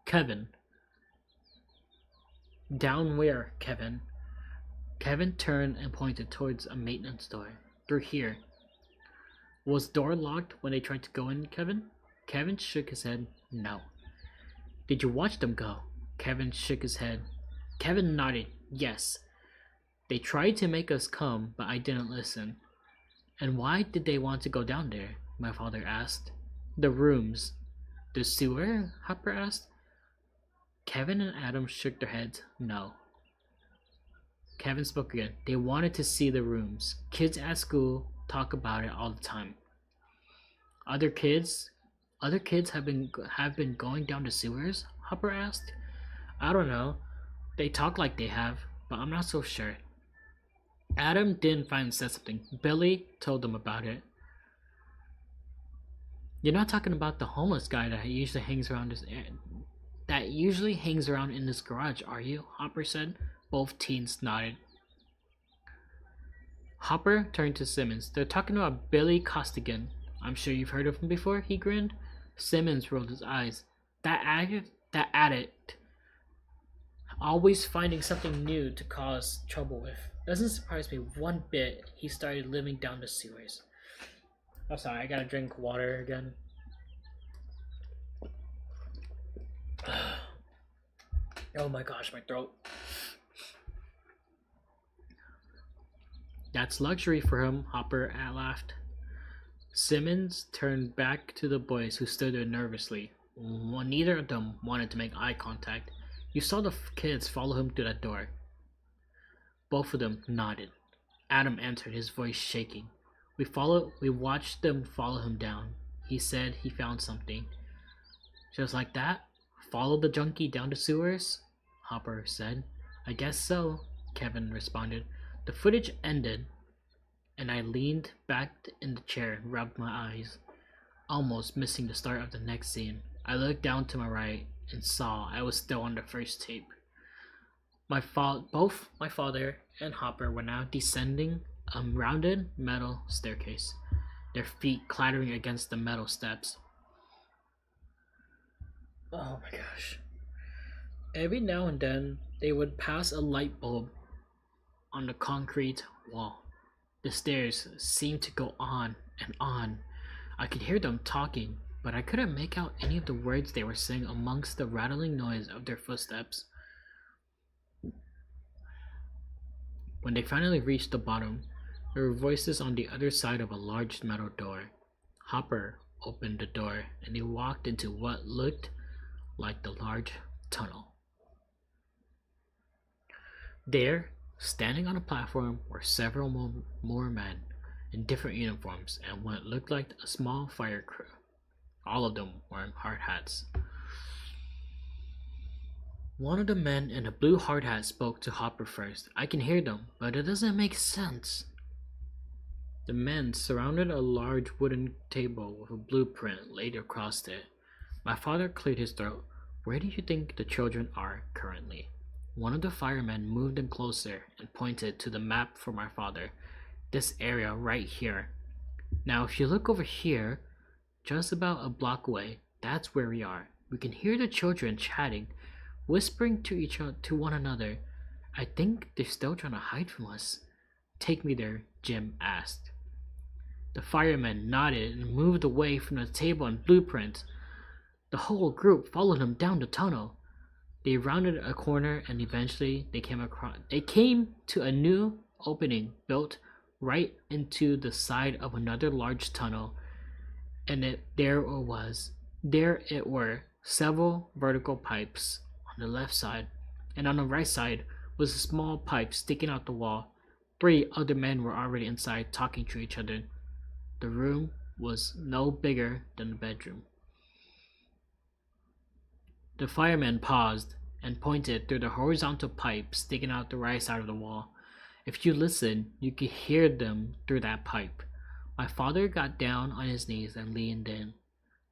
Speaker 1: Kevin. Down where, Kevin? Kevin turned and pointed towards a maintenance door. Through here. Was door locked when they tried to go in, Kevin? Kevin shook his head. No. Did you watch them go? Kevin shook his head. Kevin nodded. Yes. They tried to make us come, but I didn't listen. And why did they want to go down there? My father asked. The rooms. The sewer? Hopper asked. Kevin and Adam shook their heads. No. Kevin spoke again. They wanted to see the rooms. Kids at school talk about it all the time. Other kids have been going down the sewers? Hopper asked. I don't know. They talk like they have, but I'm not so sure. Adam didn't finally say something. Billy told them about it. You're not talking about the homeless guy that usually hangs around in this garage, are you? Hopper said. Both teens nodded. Hopper turned to Simmons. They're talking about Billy Costigan. I'm sure you've heard of him before, he grinned. Simmons rolled his eyes. That addict. Always finding something new to cause trouble with. Doesn't surprise me one bit he started living down the sewers. Oh, sorry, I gotta drink water again. Oh my gosh, my throat. That's luxury for him, Hopper laughed. Simmons turned back to the boys who stood there nervously. Neither of them wanted to make eye contact. You saw the kids follow him to that door. Both of them nodded. Adam answered, his voice shaking. We watched them follow him down. He said he found something. Just like that? Follow the junkie down the sewers? Hopper said. I guess so, Kevin responded. The footage ended, and I leaned back in the chair and rubbed my eyes, almost missing the start of the next scene. I looked down to my right and saw I was still on the first tape. Both my father and Hopper were now descending a rounded metal staircase, their feet clattering against the metal steps. Oh my gosh. Every now and then, they would pass a light bulb on the concrete wall. The stairs seemed to go on and on. I could hear them talking, but I couldn't make out any of the words they were saying amongst the rattling noise of their footsteps. When they finally reached the bottom, there were voices on the other side of a large metal door. Hopper opened the door, and they walked into what looked like the large tunnel. There, standing on a platform, were several more men in different uniforms and what looked like a small fire crew, all of them wearing hard hats. One of the men in a blue hard hat spoke to Hopper first. I can hear them, but it doesn't make sense. The men surrounded a large wooden table with a blueprint laid across it. My father cleared his throat. Where do you think the children are currently? One of the firemen moved in closer and pointed to the map for my father. This area right here. Now, if you look over here, just about a block away, that's where we are. We can hear the children chatting, whispering to one another. I think they're still trying to hide from us. Take me there, Jim asked. The fireman nodded and moved away from the table and blueprint. The whole group followed him down the tunnel. They rounded a corner and eventually they came to a new opening built right into the side of another large tunnel, and there it were several vertical pipes on the left side, and on the right side was a small pipe sticking out the wall. 3 other men were already inside talking to each other. The room was no bigger than the bedroom. The fireman paused and pointed through the horizontal pipe sticking out the right side of the wall. If you listen, you could hear them through that pipe. My father got down on his knees and leaned in,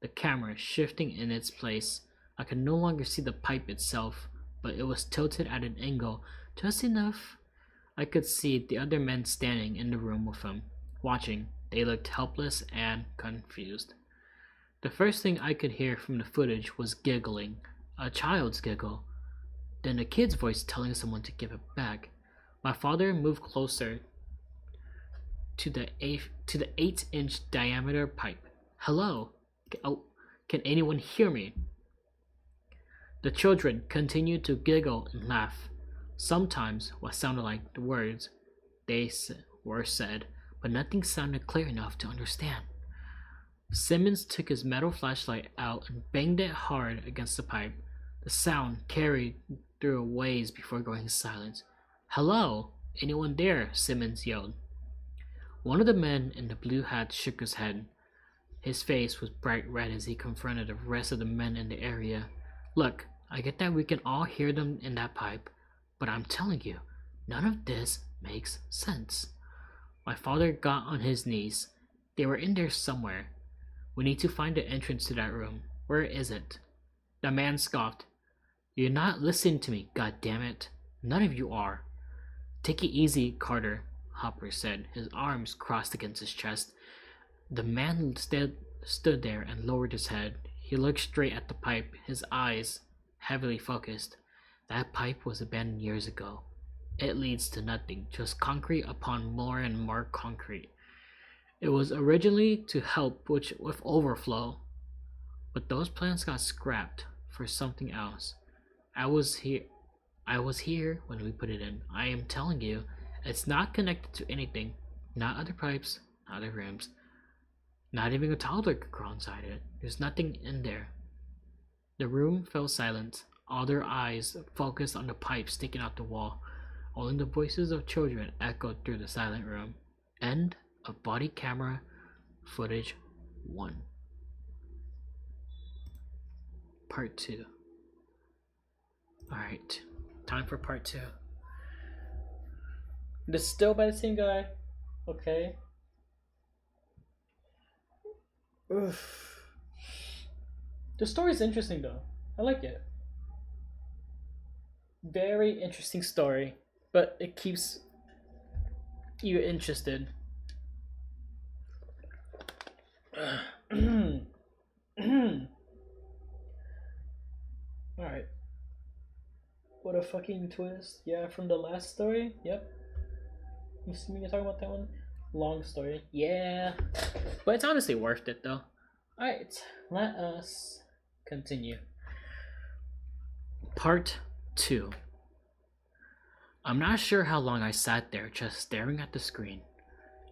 Speaker 1: the camera shifting in its place. I could no longer see the pipe itself, but it was tilted at an angle just enough. I could see the other men standing in the room with him, watching. They looked helpless and confused. The first thing I could hear from the footage was giggling, a child's giggle, then a kid's voice telling someone to give it back. My father moved closer to the 8-inch diameter pipe. Hello? Can anyone hear me? The children continued to giggle and laugh. Sometimes what sounded like the words were said, but nothing sounded clear enough to understand. Simmons took his metal flashlight out and banged it hard against the pipe. The sound carried through a ways before going silent. Hello? Anyone there? Simmons yelled. One of the men in the blue hat shook his head. His face was bright red as he confronted the rest of the men in the area. Look, I get that we can all hear them in that pipe, but I'm telling you, none of this makes sense. My father got on his knees. They were in there somewhere. We need to find the entrance to that room. Where is it? The man scoffed. You're not listening to me, goddammit. None of you are. Take it easy, Carter, Hopper said, his arms crossed against his chest. The man stood there and lowered his head. He looked straight at the pipe, his eyes heavily focused. That pipe was abandoned years ago. It leads to nothing, just concrete upon more and more concrete. It was originally to help with overflow, but those plans got scrapped for something else. I was here when we put it in. I am telling you, it's not connected to anything. Not other pipes, not other rooms. Not even a toddler could crawl inside it. There's nothing in there. The room fell silent. All their eyes focused on the pipe sticking out the wall. Only the voices of children echoed through the silent room. End of body camera footage 1. Part 2. Alright, time for part 2. This is still by the same guy. Okay. Oof. The story's interesting though. I like it. Very interesting story, but it keeps you interested. Alright. What a fucking twist. Yeah, from the last story? Yep. You see me talking about that one? Long story. Yeah. But it's honestly worth it though. Alright, let us continue. Part 2. I'm not sure how long I sat there just staring at the screen.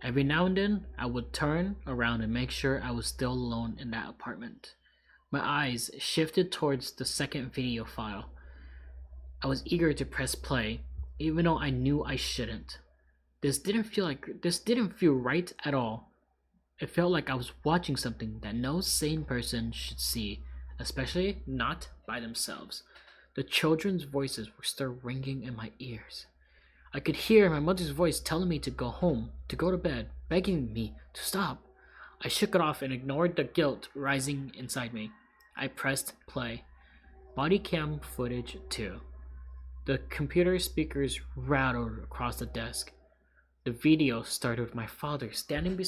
Speaker 1: Every now and then, I would turn around and make sure I was still alone in that apartment. My eyes shifted towards the second video file. I was eager to press play, even though I knew I shouldn't. This didn't feel right at all. It felt like I was watching something that no sane person should see, especially not by themselves. The children's voices were still ringing in my ears. I could hear my mother's voice telling me to go home, to go to bed, begging me to stop. I shook it off and ignored the guilt rising inside me. I pressed play. Body cam footage 2. The computer speakers rattled across the desk. The video started with my father standing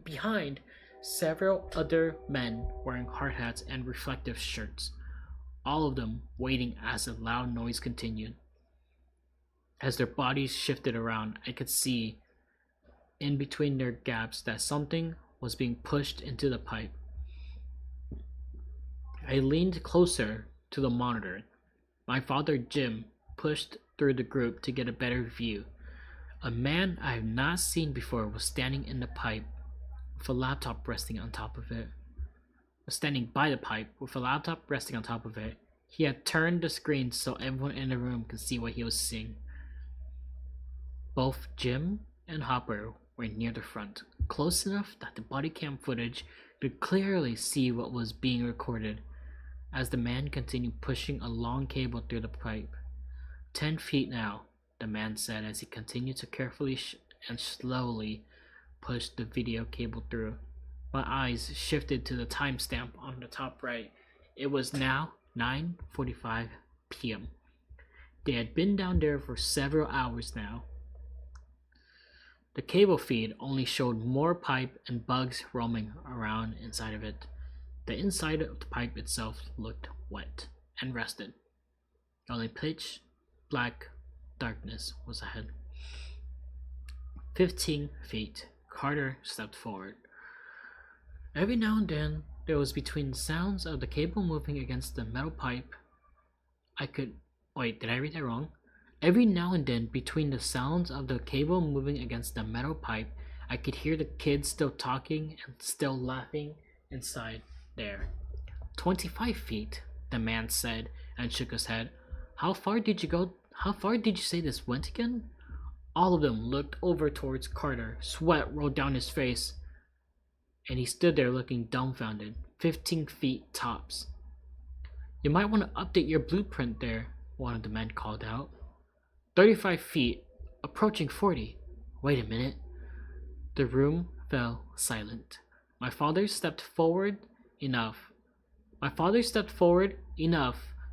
Speaker 1: behind several other men wearing hard hats and reflective shirts, all of them waiting as the loud noise continued. As their bodies shifted around, I could see in between their gaps that something was being pushed into the pipe. I leaned closer to the monitor. My father, Jim, pushed through the group to get a better view. A man I have not seen before was standing in the pipe with a laptop resting on top of it. Standing by the pipe with a laptop resting on top of it. He had turned the screen so everyone in the room could see what he was seeing. Both Jim and Hopper were near the front, close enough that the body cam footage could clearly see what was being recorded as the man continued pushing a long cable through the pipe. 10 feet now, the man said as he continued to carefully and slowly push the video cable through. My eyes shifted to the timestamp on the top right. It was now 9:45 p.m. They had been down there for several hours now. The cable feed only showed more pipe and bugs roaming around inside of it. The inside of the pipe itself looked wet and rested. Only pitch black darkness was ahead. 15 feet. Carter stepped forward. Every now and then, there was between the sounds of the cable moving against the metal pipe. Wait, did I read that wrong? Every now and then, between the sounds of the cable moving against the metal pipe, I could hear the kids still talking and still laughing inside there. 25 feet, the man said and shook his head. How far did you go? How far did you say this went again? All of them looked over towards Carter. Sweat rolled down his face, and he stood there looking dumbfounded. 15 feet tops. You might want to update your blueprint there, one of the men called out. 35 feet, approaching 40. Wait a minute. The room fell silent. My father stepped forward enough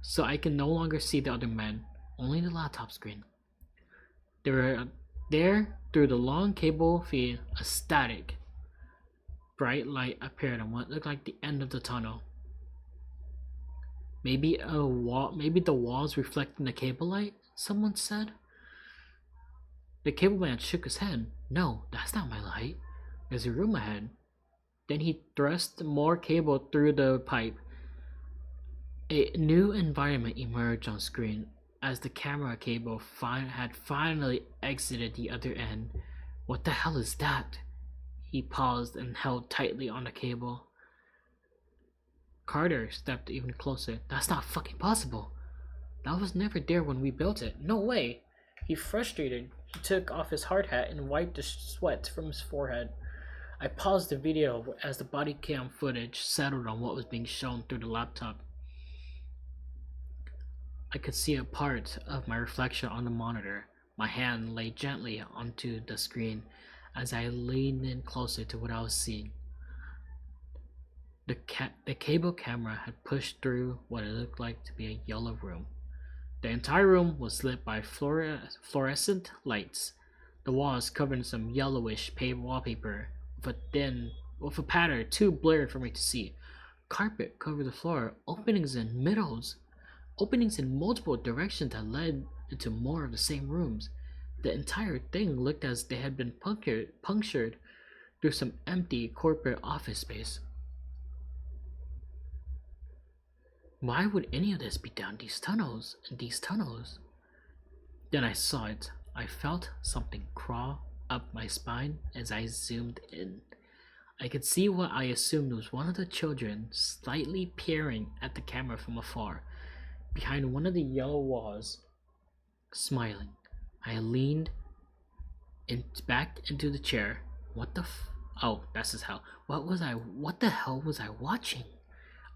Speaker 1: so I can no longer see the other men, only the laptop screen. They were there through the long cable feed. A static bright light appeared on what looked like the end of the tunnel. Maybe the walls reflecting the cable light, someone said. The cable man shook his head. No, that's not my light. There's a room ahead. Then he thrust more cable through the pipe. A new environment emerged on screen as the camera cable had finally exited the other end. What the hell is that? He paused and held tightly on the cable. Carter stepped even closer. That's not fucking possible. That was never there when we built it. No way. He frustrated. He took off his hard hat and wiped the sweat from his forehead. I paused the video as the body cam footage settled on what was being shown through the laptop. I could see a part of my reflection on the monitor. My hand lay gently onto the screen as I leaned in closer to what I was seeing. The cable camera had pushed through what it looked like to be a yellow room. The entire room was lit by fluorescent lights. The walls covered in some yellowish wallpaper with a pattern too blurred for me to see. Carpet covered the floor, openings in multiple directions that led into more of the same rooms. The entire thing looked as they had been punctured through some empty corporate office space. Why would any of this be down these tunnels? Then I saw it. I felt something crawl up my spine as I zoomed in. I could see what I assumed was one of the children slightly peering at the camera from afar, behind one of the yellow walls, smiling. I leaned back into the chair. Oh, that's as hell. What the hell was I watching?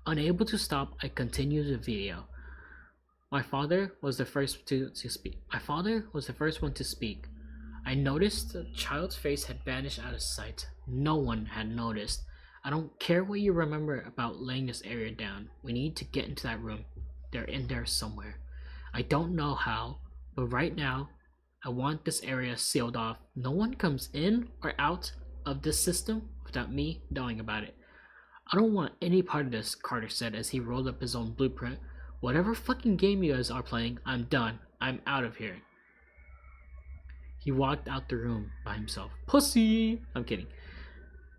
Speaker 1: Unable to stop, I continued the video. My father was the first to speak. My father was the first one to speak. I noticed the child's face had vanished out of sight. No one had noticed. I don't care what you remember about laying this area down. We need to get into that room. They're in there somewhere. I don't know how, but right now, I want this area sealed off. No one comes in or out of this system without me knowing about it. I don't want any part of this, Carter said as he rolled up his own blueprint. Whatever fucking game you guys are playing, I'm done. I'm out of here. He walked out the room by himself. Pussy! I'm kidding.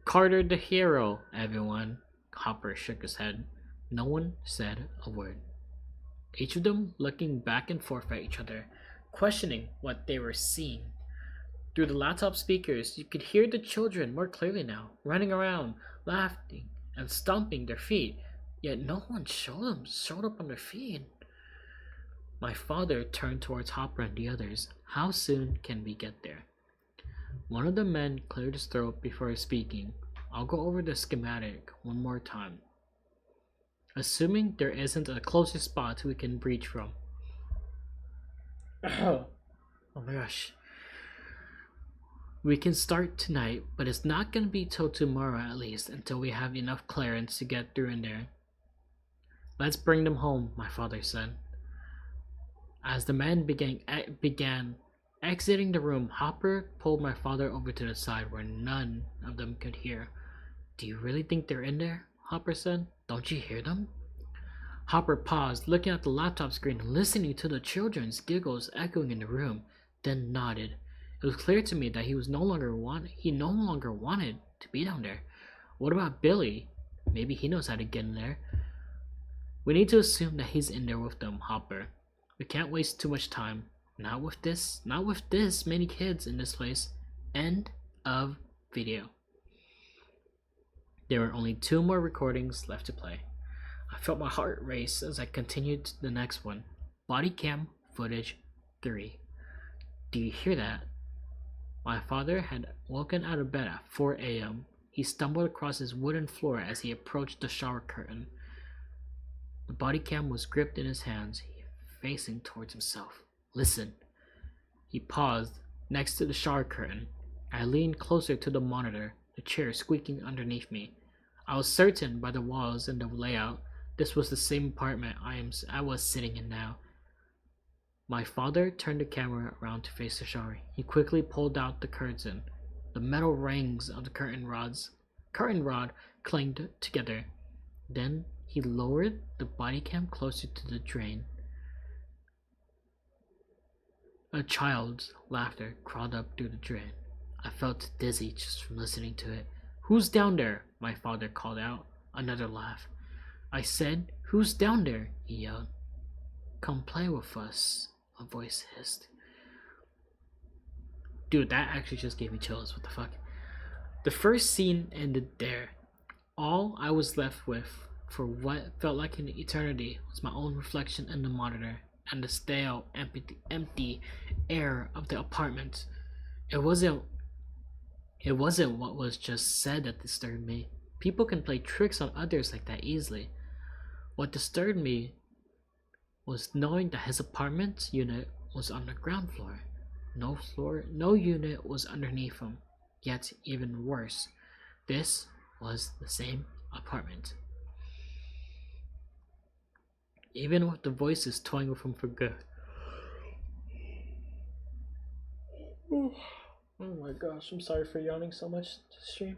Speaker 1: Carter the hero, everyone. Hopper shook his head. No one said a word. Each of them looking back and forth at each other, questioning what they were seeing. Through the laptop speakers, you could hear the children more clearly now, running around, laughing, and stomping their feet, yet no one showed up on their feet. My father turned towards Hopper and the others. How soon can we get there? One of the men cleared his throat before speaking. I'll go over the schematic one more time. Assuming there isn't a closer spot we can breach from. Oh my gosh. We can start tonight, but it's not gonna be till tomorrow at least, until we have enough clearance to get through in there. Let's bring them home, my father said. As the men began exiting the room, Hopper pulled my father over to the side where none of them could hear. Do you really think they're in there? Hopper said. Don't you hear them? Hopper paused, looking at the laptop screen and listening to the children's giggles echoing in the room, then nodded. It was clear to me that he no longer wanted to be down there. What about Billy? Maybe he knows how to get in there. We need to assume that he's in there with them, Hopper. We can't waste too much time. Not with this many kids in this place. End of video. There were only 2 more recordings left to play. I felt my heart race as I continued to the next one. Body cam footage 3. Do you hear that? My father had woken out of bed at 4 a.m. He stumbled across his wooden floor as he approached the shower curtain. The body cam was gripped in his hands, facing towards himself. Listen. He paused next to the shower curtain. I leaned closer to the monitor, the chair squeaking underneath me. I was certain by the walls and the layout this was the same apartment I was sitting in now. My father turned the camera around to face the shower. He quickly pulled out the curtain. The metal rings of the curtain rod clanged together. Then he lowered the body cam closer to the drain. A child's laughter crawled up through the drain. I felt dizzy just from listening to it. Who's down there? My father called out. Another laugh. I said, who's down there? He yelled. Come play with us, a voice hissed. Dude, that actually just gave me chills. What the fuck? The first scene ended there. All I was left with for what felt like an eternity was my own reflection in the monitor and the stale, empty air of the apartment. It wasn't what was just said that disturbed me. People can play tricks on others like that easily. What disturbed me was knowing that his apartment unit was on the ground floor. No unit was underneath him. Yet, even worse, this was the same apartment. Even with the voices toying with him for good. Oh my gosh, I'm sorry for yawning so much to stream.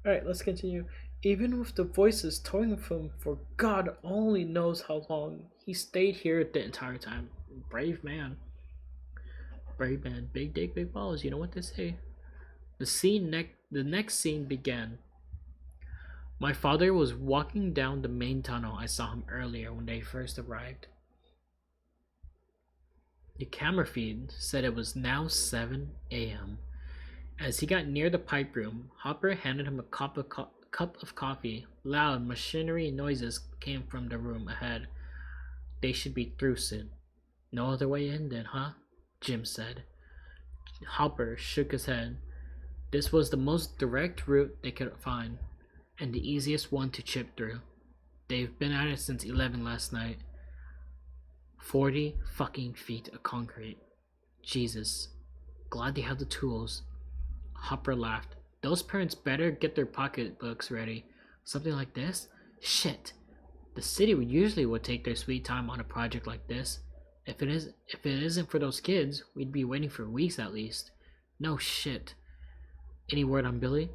Speaker 1: Alright, let's continue. Even with the voices toying with him for God only knows how long, he stayed here the entire time. Brave man. Brave man. Big dick, big balls. You know what they say. The next scene began. My father was walking down the main tunnel. I saw him earlier when they first arrived. The camera feed said it was now 7 a.m. As he got near the pipe room, Hopper handed him a cup of coffee. Loud machinery noises came from the room ahead. They should be through soon. No other way in then, huh? Jim said. Hopper shook his head. This was the most direct route they could find, and the easiest one to chip through. They've been at it since 11 last night. 40 fucking feet of concrete. Jesus. Glad they have the tools. Hopper laughed. Those parents better get their pocketbooks ready. Something like this? Shit. The city usually would take their sweet time on a project like this. If it isn't for those kids, we'd be waiting for weeks at least. No shit. Any word on Billy?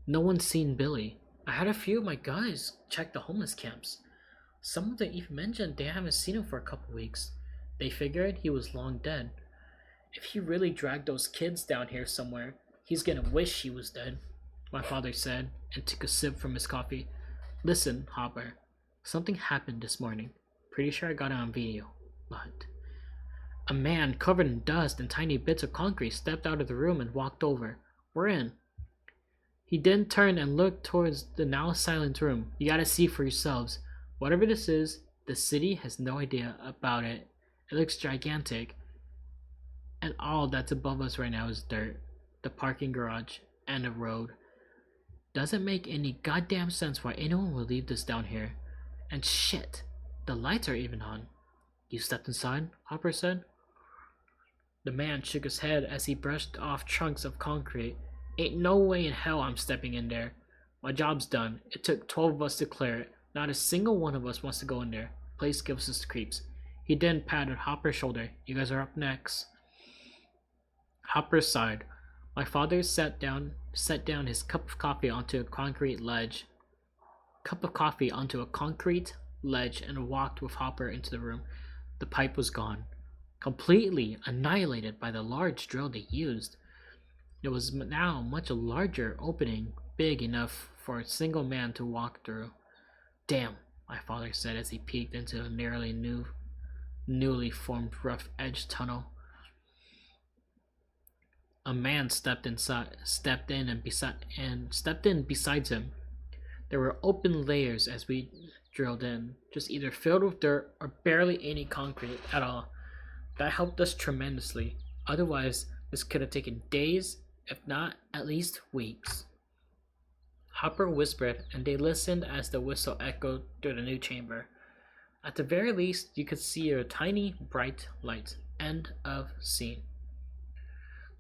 Speaker 1: No one's seen Billy. I had a few of my guys check the homeless camps. Some of them even mentioned they haven't seen him for a couple weeks. They figured he was long dead. If he really dragged those kids down here somewhere, he's gonna wish he was dead, my father said, and took a sip from his coffee. Listen, Hopper, something happened this morning. Pretty sure I got it on video, but... A man covered in dust and tiny bits of concrete stepped out of the room and walked over. We're in. He then turned and looked towards the now silent room. You gotta see for yourselves. Whatever this is, the city has no idea about it. It looks gigantic. And all that's above us right now is dirt, the parking garage, and a road. Doesn't make any goddamn sense why anyone would leave this down here. And shit, the lights are even on. You stepped inside? Hopper said. The man shook his head as he brushed off chunks of concrete. Ain't no way in hell I'm stepping in there. My job's done. It took 12 of us to clear it. Not a single one of us wants to go in there. Place gives us the creeps. He then patted Hopper's shoulder. You guys are up next. Hopper sighed. My father set down his cup of coffee onto a concrete ledge. And walked with Hopper into the room. The pipe was gone, completely annihilated by the large drill they used. There was now a much larger opening, big enough for a single man to walk through. Damn, my father said as he peeked into a newly formed rough-edged tunnel. A man stepped in besides him. There were open layers as we drilled in, just either filled with dirt or barely any concrete at all. That helped us tremendously. Otherwise, this could have taken days, if not at least weeks. Hopper whispered, and they listened as the whistle echoed through the new chamber. At the very least, you could see a tiny, bright light. End of scene.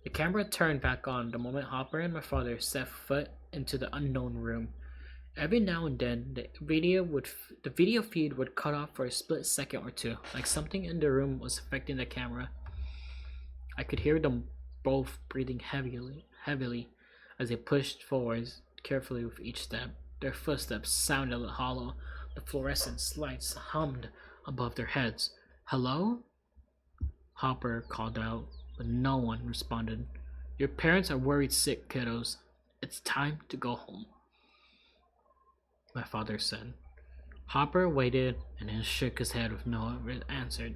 Speaker 1: The camera turned back on the moment Hopper and my father set foot into the unknown room. Every now and then, the video feed would cut off for a split second or two, like something in the room was affecting the camera. I could hear them both breathing heavily as they pushed forwards carefully with each step. Their footsteps sounded hollow. The fluorescent lights hummed above their heads. Hello? Hopper called out, but no one responded. Your parents are worried sick, kiddos. It's time to go home, my father said. Hopper waited and then shook his head with no one answered.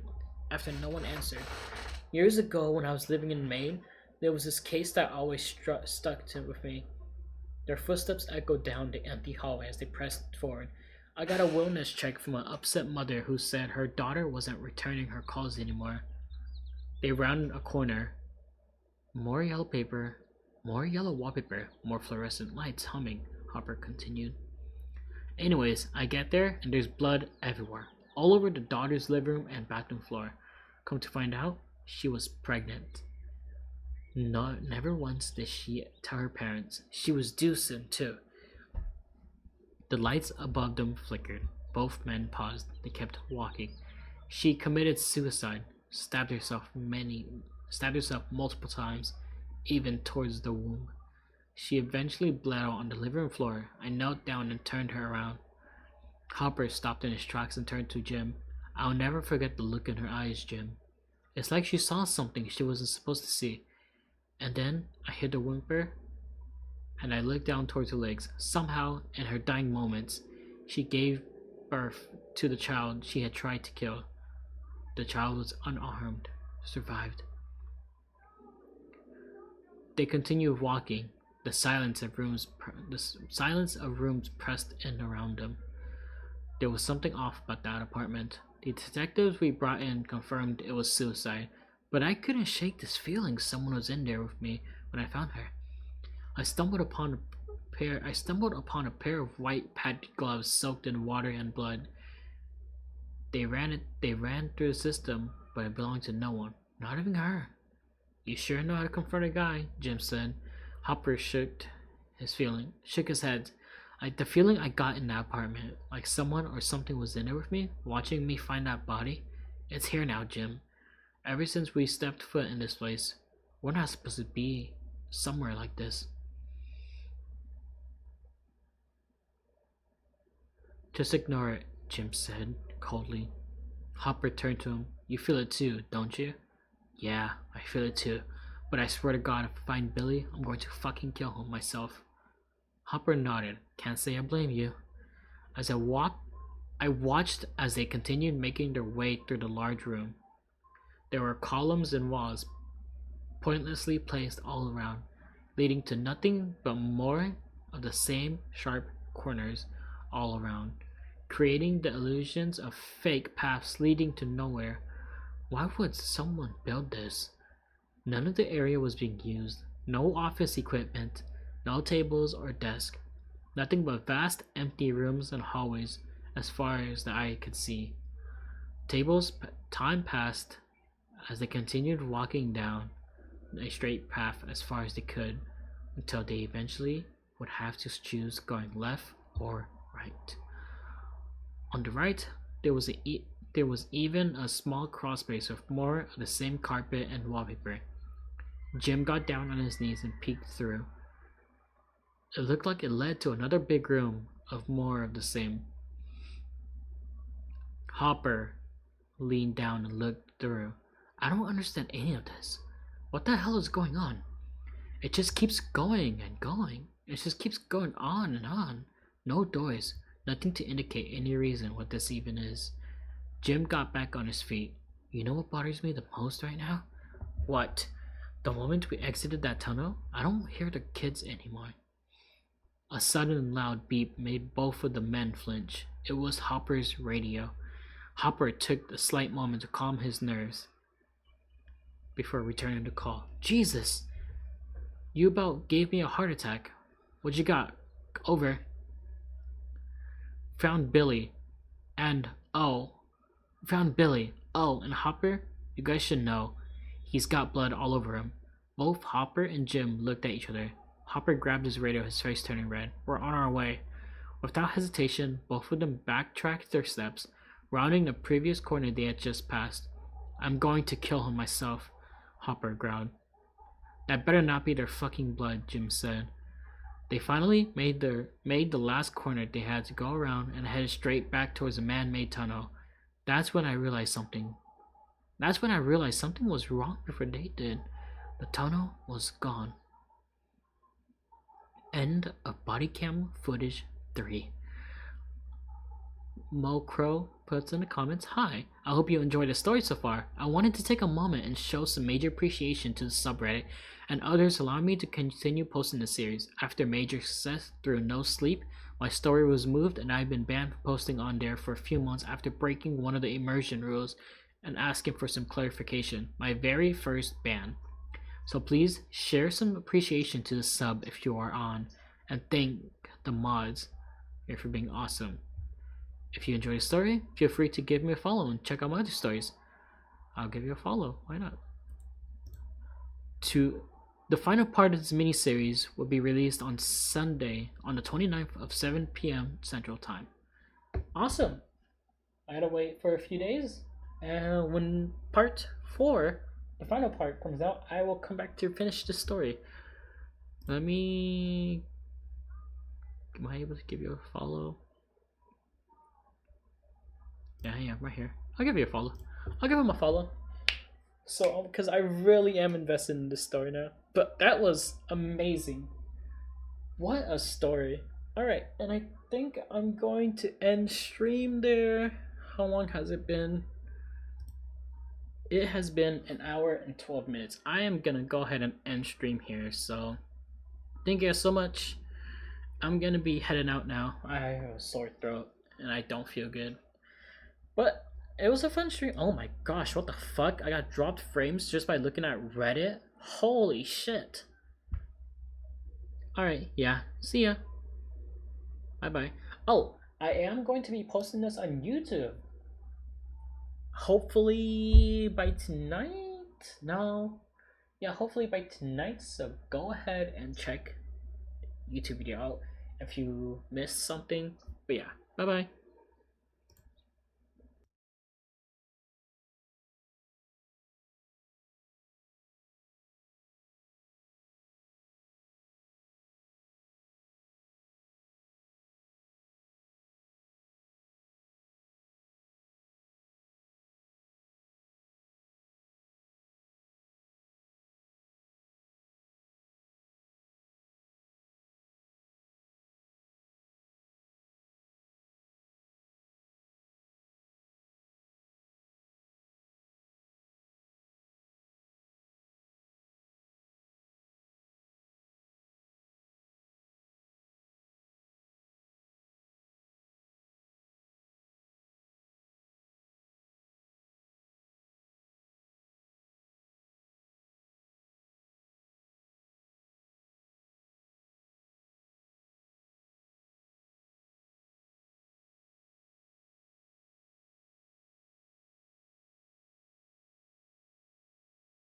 Speaker 1: After no one answered, years ago when I was living in Maine, there was this case that always stuck with me. Their footsteps echoed down the empty hallway as they pressed forward. I got a wellness check from an upset mother who said her daughter wasn't returning her calls anymore. They rounded a corner. More yellow paper, more yellow wallpaper, more fluorescent lights humming, Hopper continued. Anyways, I get there and there's blood everywhere, all over the daughter's living room and bathroom floor. Come to find out, she was pregnant. No, never once did she tell her parents. She was due soon too. The lights above them flickered. Both men paused. They kept walking. She committed suicide. Stabbed herself multiple times, even towards the womb. She eventually bled out on the living room floor. I knelt down and turned her around. Hopper stopped in his tracks and turned to Jim. I'll never forget the look in her eyes, Jim. It's like she saw something she wasn't supposed to see. And then I heard a whimper, and I looked down towards her legs. Somehow, in her dying moments, she gave birth to the child she had tried to kill. The child was unarmed, survived. They continued walking. The silence of rooms pressed in around them. There was something off about that apartment. The detectives we brought in confirmed it was suicide, but I couldn't shake this feeling someone was in there with me when I found her. I stumbled upon a pair of white padded gloves soaked in water and blood. They ran through the system, but it belonged to no one, not even her. You sure know how to confront a guy, Jim said. Hopper shook his head. Like the feeling I got in that apartment, like someone or something was in there with me, watching me find that body. It's here now, Jim. Ever since we stepped foot in this place, we're not supposed to be somewhere like this. Just ignore it, Jim said, coldly. Hopper turned to him. You feel it too, don't you? Yeah, I feel it too. But I swear to God, if I find Billy, I'm going to fucking kill him myself. Hopper nodded. Can't say I blame you. As I watched as they continued making their way through the large room. There were columns and walls pointlessly placed all around, leading to nothing but more of the same sharp corners all around, creating the illusions of fake paths leading to nowhere. Why would someone build this? None of the area was being used. No office equipment, no tables or desks. Nothing but vast empty rooms and hallways as far as the eye could see. Time passed as they continued walking down a straight path as far as they could until they eventually would have to choose going left or right. On the right, there was even a small crawlspace with more of the same carpet and wallpaper. Jim got down on his knees and peeked through. It looked like it led to another big room of more of the same. Hopper leaned down and looked through. I don't understand any of this. What the hell is going on? It just keeps going and going. It just keeps going on and on. No doors, nothing to indicate any reason what this even is. Jim got back on his feet. You know what bothers me the most right now? What? The moment we exited that tunnel, I don't hear the kids anymore. A sudden and loud beep made both of the men flinch. It was Hopper's radio. Hopper took a slight moment to calm his nerves before returning the call. Jesus! You about gave me a heart attack. What you got? Over. Found Billy. And, Found Billy. Oh, and Hopper? You guys should know. He's got blood all over him. Both Hopper and Jim looked at each other. Hopper grabbed his radio, his face turning red. We're on our way. Without hesitation, both of them backtracked their steps, rounding the previous corner they had just passed. I'm going to kill him myself, Hopper growled. That better not be their fucking blood, Jim said. They finally made the last corner they had to go around and headed straight back towards a man-made tunnel. That's when I realized something was wrong before they did. The tunnel was gone. End of body cam footage 3. Mo Crow puts in the comments, Hi, I hope you enjoyed the story so far. I wanted to take a moment and show some major appreciation to the subreddit and others allowing me to continue posting the series. After major success through no sleep, my story was moved and I've been banned from posting on there for a few months after breaking one of the immersion rules and asking for some clarification. My very first ban. So please share some appreciation to the sub if you are on, and thank the mods here for being awesome. If you enjoy the story, feel free to give me a follow and check out my other stories. I'll give you a follow, why not? The final part of this mini-series will be released on Sunday on the 29th of 7 p.m. Central Time. Awesome! I had to wait for a few days, and when part 4, the final part, comes out, I will come back to finish the story. Am I able to give you a follow? Yeah, right here. I'll give you a follow. I'll give him a follow. So, because I really am invested in this story now. But that was amazing. What a story. Alright, and I think I'm going to end stream there. How long has it been? It has been 1 hour and 12 minutes. I am gonna go ahead and end stream here. So, thank you guys so much. I'm gonna be heading out now. I have a sore throat and I don't feel good. But it was a fun stream. Oh my gosh, what the fuck? I got dropped frames just by looking at Reddit? Holy shit. Alright, yeah. See ya. Bye bye. Oh, I am going to be posting this on YouTube. hopefully by tonight. No, yeah, hopefully by tonight. So go ahead and check YouTube video out if you missed something. But yeah, bye bye.